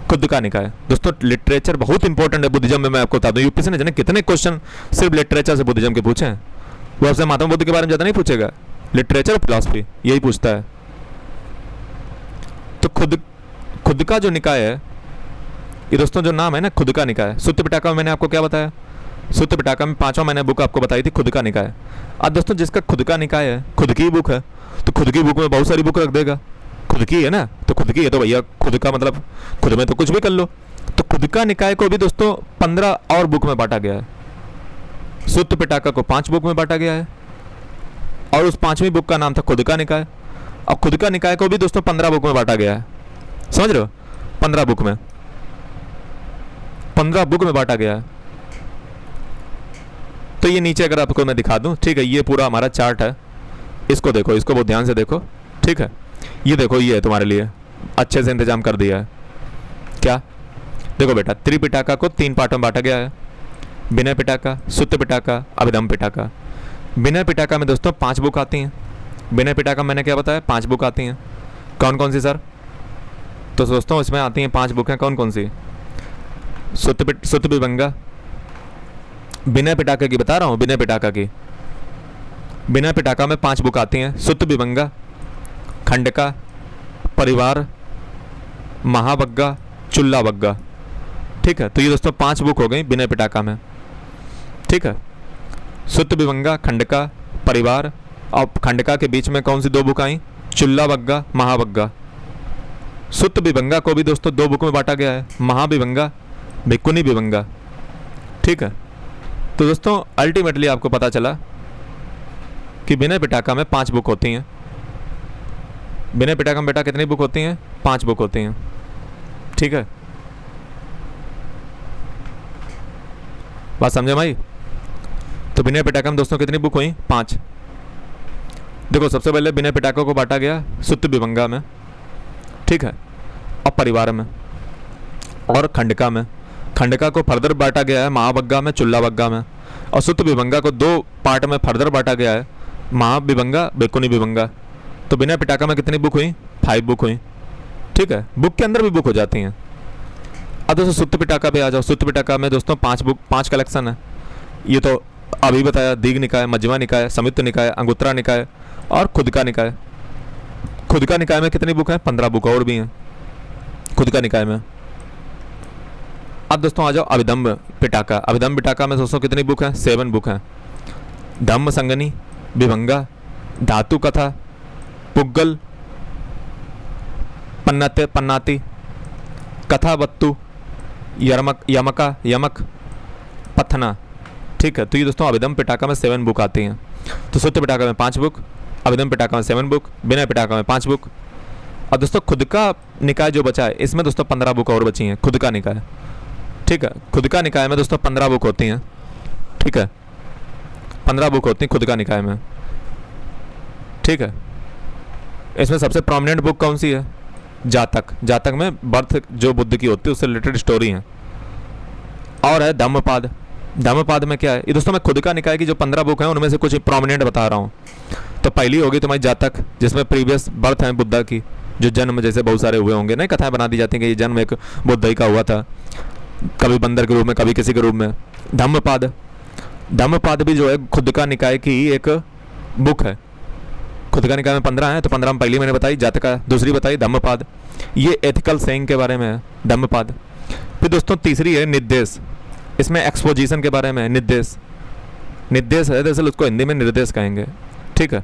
खुद का निकाय। दोस्तों लिटरेचर बहुत इंपॉर्टेंट है बुद्धिज्म में। मैं आपको बता दूं यूपीएससी ने जाने कितने क्वेश्चन सिर्फ लिटरेचर से बुद्धिज्म के पूछे हैं। वो आपसे महात्मा बुद्ध के बारे में ज़्यादा नहीं पूछेगा, लिटरेचर फिलॉसफी यही पूछता है। तो खुद का जो निकाय है, ये दोस्तों जो नाम है ना खुद का निकाय। सुत्त पिटाका में मैंने आपको क्या बताया? सुत्त पिटाका में 5वां मैंने बुक आपको बताई थी खुद का निकाय। अब दोस्तों जिसका खुद का निकाय है, खुद की बुक है, तो खुद की बुक में बहुत सारी बुक रख देगा। खुद की है ना, तो खुद की है तो भैया खुद का मतलब खुद में तो कुछ भी कर लो। तो खुद का निकाय को भी दोस्तों 15 और बुक में बांटा गया है। सुत्त पिटाका को 5 बुक में बांटा गया है और उस 5वीं बुक का नाम था खुद का निकाय। और खुद का निकाय को भी दोस्तों 15 बुक में बांटा गया है। समझ रहे हो? 15 बुक में, 15 बुक में बांटा गया है। तो ये नीचे अगर आपको मैं दिखा दूं, ठीक है, ये पूरा हमारा चार्ट है। इसको देखो, इसको बहुत ध्यान से देखो, ठीक है। ये देखो, ये है तुम्हारे लिए अच्छे से इंतजाम कर दिया है। क्या देखो बेटा, त्रिपिटाका को 3 पार्ट में बांटा गया है। विनय पिटाका, सुत्त पिटाका, अभिधम पिटाका। विनय पिटाका में दोस्तों 5 बुक आती हैं। विनय पिटाका मैंने क्या बताया? 5 बुक आती हैं। कौन कौन सी सर? तो दोस्तों इसमें आती हैं 5 बुक हैं। कौन कौन सी? सुत्त विभंगा, विनय पिटाका की बता रहा हूँ, विनय पिटाका की। विनय पिटाका में 5 बुक आती हैं, सुत्त विभंगा, खंडका, परिवार, महावग्गा, चुल्ला वग्गा। ठीक है, तो ये दोस्तों 5 बुक हो गई विनय पिटाका में। ठीक है, सुत्त विभंगा, खंडका, परिवार, और खंडका के बीच में कौन सी 2 बुक आई? चुल्ला वग्गा, महावग्गा। सुत्त विभंगा को भी दोस्तों 2 बुक में बांटा गया है, महाविभंगा, भिक्कुनी विभंगा। ठीक है, तो दोस्तों अल्टीमेटली आपको पता चला कि विनय पिटाका में 5 बुक होती हैं। विनय पिटाका में बेटा कितनी बुक होती हैं? 5 बुक होती हैं। ठीक है, बात समझे भाई? तो विनय पिटाका में दोस्तों कितनी बुक हुई? 5। देखो, सबसे पहले विनय पिटाका को बांटा गया सुत्त विभंगा में, ठीक है, और परिवार में, और खंडका में। खंडका को फर्दर बांटा गया है महावग्गा में, चुल्ला वग्गा में, और सुत्त विभंगा को 2 पार्ट में फर्दर बांटा गया है, महाविभंगा, भिक्कुनी विभंगा। तो विनय पिटाका में कितनी बुक हुई? 5 बुक हुई। ठीक है, बुक के अंदर भी बुक हो जाती हैं। अब दोस्तों सुत्त पिटाका पे आ जाओ। सुत्त पिटाका में दोस्तों 5 कलेक्शन है। ये तो अभी बताया, दीघ निकाय, मध्यमा निकाय, संयुक्त निकाय, अंगुत्तरा निकाय और खुद का निकाय। खुद का निकाय में कितनी बुक है? 15 बुक और भी हैं खुद का निकाय में। अब दोस्तों आ जाओ अभिधम्म पिटाका। अभिधम्म पिटाका में दोस्तों कितनी बुक है? 7 बुक हैं। धम्म संगनी, विभंगा, धातु कथा, पुग्गल, पन्नाती, कथावत्तु, यमका, यमक, पथना। ठीक है, तो ये दोस्तों अभिधम्म पिटाका में 7 बुक आती हैं। तो सुत्त पिटाका में 5 बुक, अभिधम्म पिटाका में 7 बुक, विनय पिटाका में 5 बुक। और दोस्तों खुद का निकाय जो बचा है, इसमें दोस्तों 15 बुक और बची हैं, खुद का निकाय। ठीक है, खुद का निकाय में दोस्तों 15 बुक होती हैं। ठीक है, 15 बुक होती हैं खुद का निकाय में। ठीक है, इसमें सबसे प्रोमिनेंट बुक कौन सी है? जातक। जातक में बर्थ जो बुद्ध की होती है उससे रिलेटेड स्टोरी है। और है धम्मपाद। धम्मपाद में क्या है? ये दोस्तों मैं खुद का निकाय की जो 15 बुक हैं उनमें से कुछ प्रोमिनेंट बता रहा हूँ। तो पहली होगी तुम्हारी जातक, जिसमें प्रीवियस बर्थ है बुद्धा की, जो जन्म जैसे बहुत सारे हुए होंगे, नहीं कथाएं बना दी जाती हैं कि ये जन्म एक बुद्ध ही का हुआ था, कभी बंदर के रूप में, कभी किसी के रूप में। धम्मपाद। धम्मपाद भी जो है खुद का निकाय की एक बुक है। खुद का निकाय में 15 है, तो 15 में पहली मैंने बताई जातका, दूसरी बताई धम्मपाद। ये एथिकल सेइंग के बारे में है धम्मपाद। फिर दोस्तों तीसरी है निर्देश। इसमें एक्सपोजिशन के बारे में है। निर्देश है, दरअसल उसको हिंदी में निर्देश कहेंगे। ठीक है,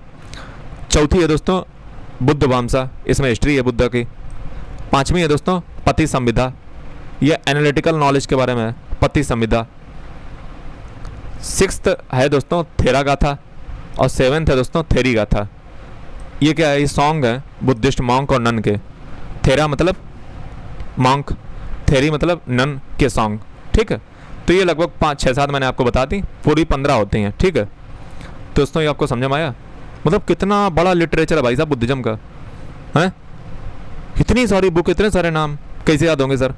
चौथी है दोस्तों बुद्ध वामसा, इसमें हिस्ट्री है बुद्ध की। 5वीं है दोस्तों पति संविदा, ये एनालिटिकल नॉलेज के बारे में है, पति संविदा। 6th है दोस्तों थेरा गाथा, और 7th है दोस्तों थेरी गाथा। ये क्या है? ये सॉन्ग है बुद्धिस्ट मॉन्क और नन के। थेरा मतलब मॉन्क, थेरी मतलब नन के सॉन्ग। ठीक है, तो ये लगभग 5, 6, 7 मैंने आपको बता दी, पूरी 15 होती हैं। ठीक है, तो दोस्तों ये आपको समझ में आया? मतलब कितना बड़ा लिटरेचर है भाई साहब बुद्धिज्म का, है? इतनी सारी बुक, इतने सारे नाम कैसे याद होंगे सर?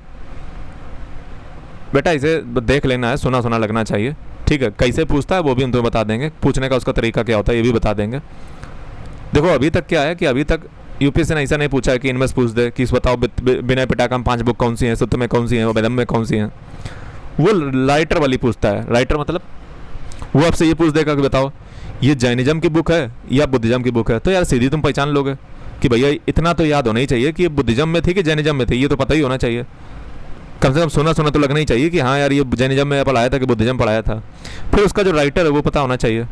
बेटा इसे देख लेना है, सुना सुना लगना चाहिए। ठीक है, कैसे पूछता है वो भी हम तुम्हें बता देंगे, पूछने का उसका तरीका क्या होता है ये भी बता देंगे। देखो अभी तक क्या है कि अभी तक यूपीएससी ने ऐसा नहीं पूछा है कि इनमें से पूछ दे कि बताओ विनय पिटाका में 5 बुक कौन सी हैं, सुत्त में कौन सी हैं, अभिधम्म में कौन सी हैं। वो राइटर वाली पूछता है। राइटर मतलब वो आपसे ये पूछ देगा कि बताओ ये जैनिज्म की बुक है या बुद्धिज्म की बुक है। तो यार सीधी तुम पहचान लोगे कि भैया इतना तो याद होना ही चाहिए कि ये बुद्धिज्म में थी कि जैनिज्म में थी, ये तो पता ही होना चाहिए। कम से कम सुना सुना तो लगना ही चाहिए कि हाँ यार ये जैनिज्म में पढ़ाया था कि बुद्धिज्म पढ़ाया था। फिर उसका जो राइटर है वो पता होना चाहिए।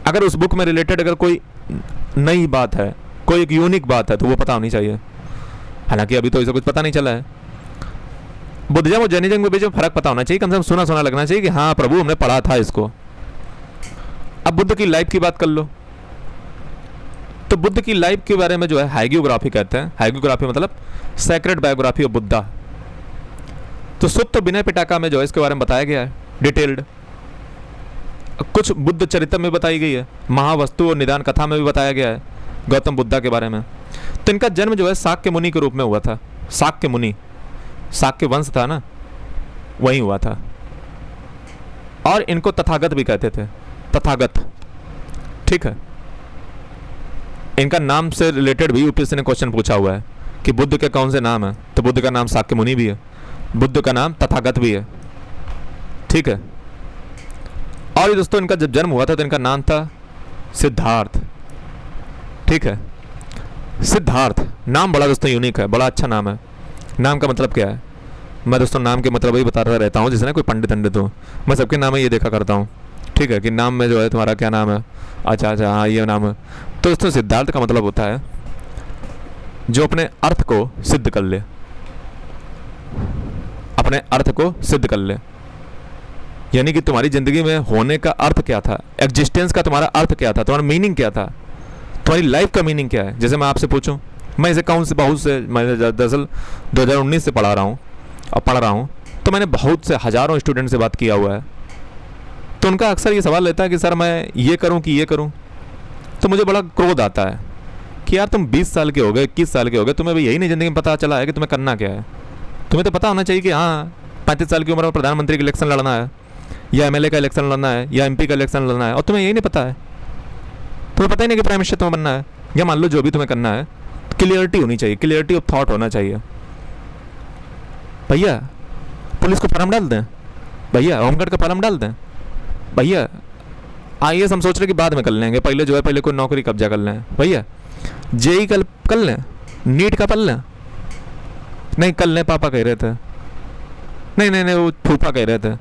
अगर उस बुक में रिलेटेड अगर कोई नई बात है, कोई एक यूनिक बात है, तो वो पता होनी चाहिए। हालांकि अभी तो ऐसा कुछ पता नहीं चला है। बुद्धिज्म और जैनिज्म के बीच में फर्क पता होना चाहिए, कम से कम सुना सुना लगना चाहिए कि हाँ प्रभु हमने पढ़ा था इसको। अब बुद्ध की लाइफ की बात कर लो, तो बुद्ध की लाइफ के बारे में जो है हाइगियोग्राफी कहते हैं। हाइगियोग्राफी मतलब सेक्रेड बायोग्राफी ऑफ बुद्धा। तो सुत्त विनय पिटाका में जो है इसके बारे में बताया गया है डिटेल्ड। कुछ बुद्ध चरित्र में बताई गई है, महावस्तु और निदान कथा में भी बताया गया है गौतम बुद्धा के बारे में। तो इनका जन्म जो है शाक्य मुनि के रूप में हुआ था। शाक्य मुनि, शाक्य वंश था ना, वहीं हुआ था। और इनको तथागत भी कहते थे, तथागत। ठीक है, इनका नाम से रिलेटेड भी यूपीएससी ने क्वेश्चन पूछा हुआ है कि बुद्ध के कौन से नाम है, तो बुद्ध का नाम शाक्य मुनि भी है, बुद्ध का नाम तथागत भी है। ठीक है, और ये दोस्तों इनका जब जन्म हुआ था तो इनका नाम था सिद्धार्थ। ठीक है, सिद्धार्थ नाम बड़ा दोस्तों यूनिक है, बड़ा अच्छा नाम है। नाम का मतलब क्या है? मैं दोस्तों नाम के मतलब वही बताता रहता हूँ, जैसे ना कोई पंडित पंडित हो, मैं सबके नाम ये देखा करता हूँ। ठीक है, कि नाम में जो है तुम्हारा क्या नाम है, अच्छा अच्छा हाँ ये नाम है। तो दोस्तों सिद्धार्थ का मतलब होता है जो अपने अर्थ को सिद्ध कर ले, अपने अर्थ को सिद्ध कर ले। यानी कि तुम्हारी ज़िंदगी में होने का अर्थ क्या था, एग्जिस्टेंस का तुम्हारा अर्थ क्या था, तुम्हारा मीनिंग क्या था, तुम्हारी लाइफ का मीनिंग क्या है। जैसे मैं आपसे पूछूं, मैं इसे अकाउंट से बहुत से, मैं दरअसल 2019 से पढ़ा रहा हूँ और पढ़ रहा हूँ, तो मैंने बहुत से हज़ारों स्टूडेंट से बात किया हुआ है। तो उनका अक्सर ये सवाल रहता है कि सर मैं ये करूँ कि ये करूँ। तो मुझे बड़ा क्रोध आता है कि यार तुम 20 साल के हो गए, 21 साल के हो गए, तुम्हें भी यही नहीं ज़िंदगी में पता चला है कि तुम्हें करना क्या है। तुम्हें तो पता होना चाहिए कि हाँ 35 साल की उम्र में प्रधानमंत्री का इलेक्शन लड़ना है, या एमएलए का इलेक्शन लड़ना है, या एमपी का इलेक्शन लड़ना है, और तुम्हें यही नहीं पता है। तुम्हें पता ही नहीं कि प्राइम मिनिस्टर तुम्हें बनना है, या मान लो जो भी तुम्हें करना है, क्लियरिटी होनी चाहिए, क्लियरिटी ऑफ थॉट होना चाहिए। भैया पुलिस को फॉर्म डाल दें, भैया होमगार्ड का फॉर्म डाल दें, भैया आईएएस हम सोच रहे कि बाद में कर लेंगे, पहले जो है पहले कोई नौकरी कब्जा कर लें, भैया जेई कर लें, नीट का पढ़ लें, नहीं कर लें पापा कह रहे थे, नहीं नहीं नहीं वो फूफा कह रहे थे।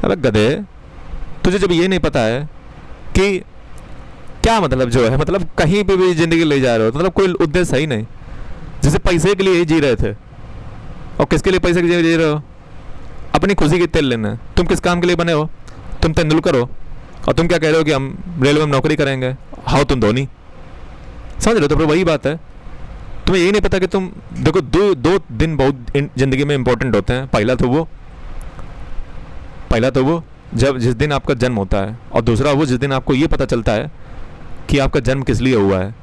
अबे गधे, तुझे जब ये नहीं पता है कि क्या मतलब जो है, मतलब कहीं पे भी ज़िंदगी ले जा रहे हो, मतलब कोई उद्देश्य है ही नहीं। जैसे पैसे के लिए ही जी रहे थे, और किसके लिए पैसे के लिए जी रहे हो? अपनी खुशी की तेल लेना है। तुम किस काम के लिए बने हो? तुम तेंदुलकर हो, और तुम क्या कह रहे हो कि हम रेलवे में नौकरी करेंगे, हाउ तुम धोनी। समझ रहे हो? तो फिर वही बात है, तुम्हें यही नहीं पता कि तुम देखो दो दिन बहुत ज़िंदगी में इंपॉर्टेंट होते हैं। पहला तो वो जब जिस दिन आपका जन्म होता है, और दूसरा वो जिस दिन आपको ये पता चलता है कि आपका जन्म किस लिए हुआ है।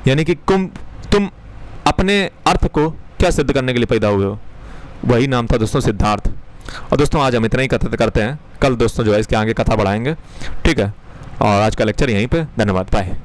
यानी कि तुम अपने अर्थ को क्या सिद्ध करने के लिए पैदा हुए हो। वही नाम था दोस्तों सिद्धार्थ। और दोस्तों आज हम इतना ही कथा करते हैं, कल दोस्तों जो है इसके आगे कथा बढ़ाएंगे। ठीक है, और आज का लेक्चर यहीं पे, धन्यवाद, बाय।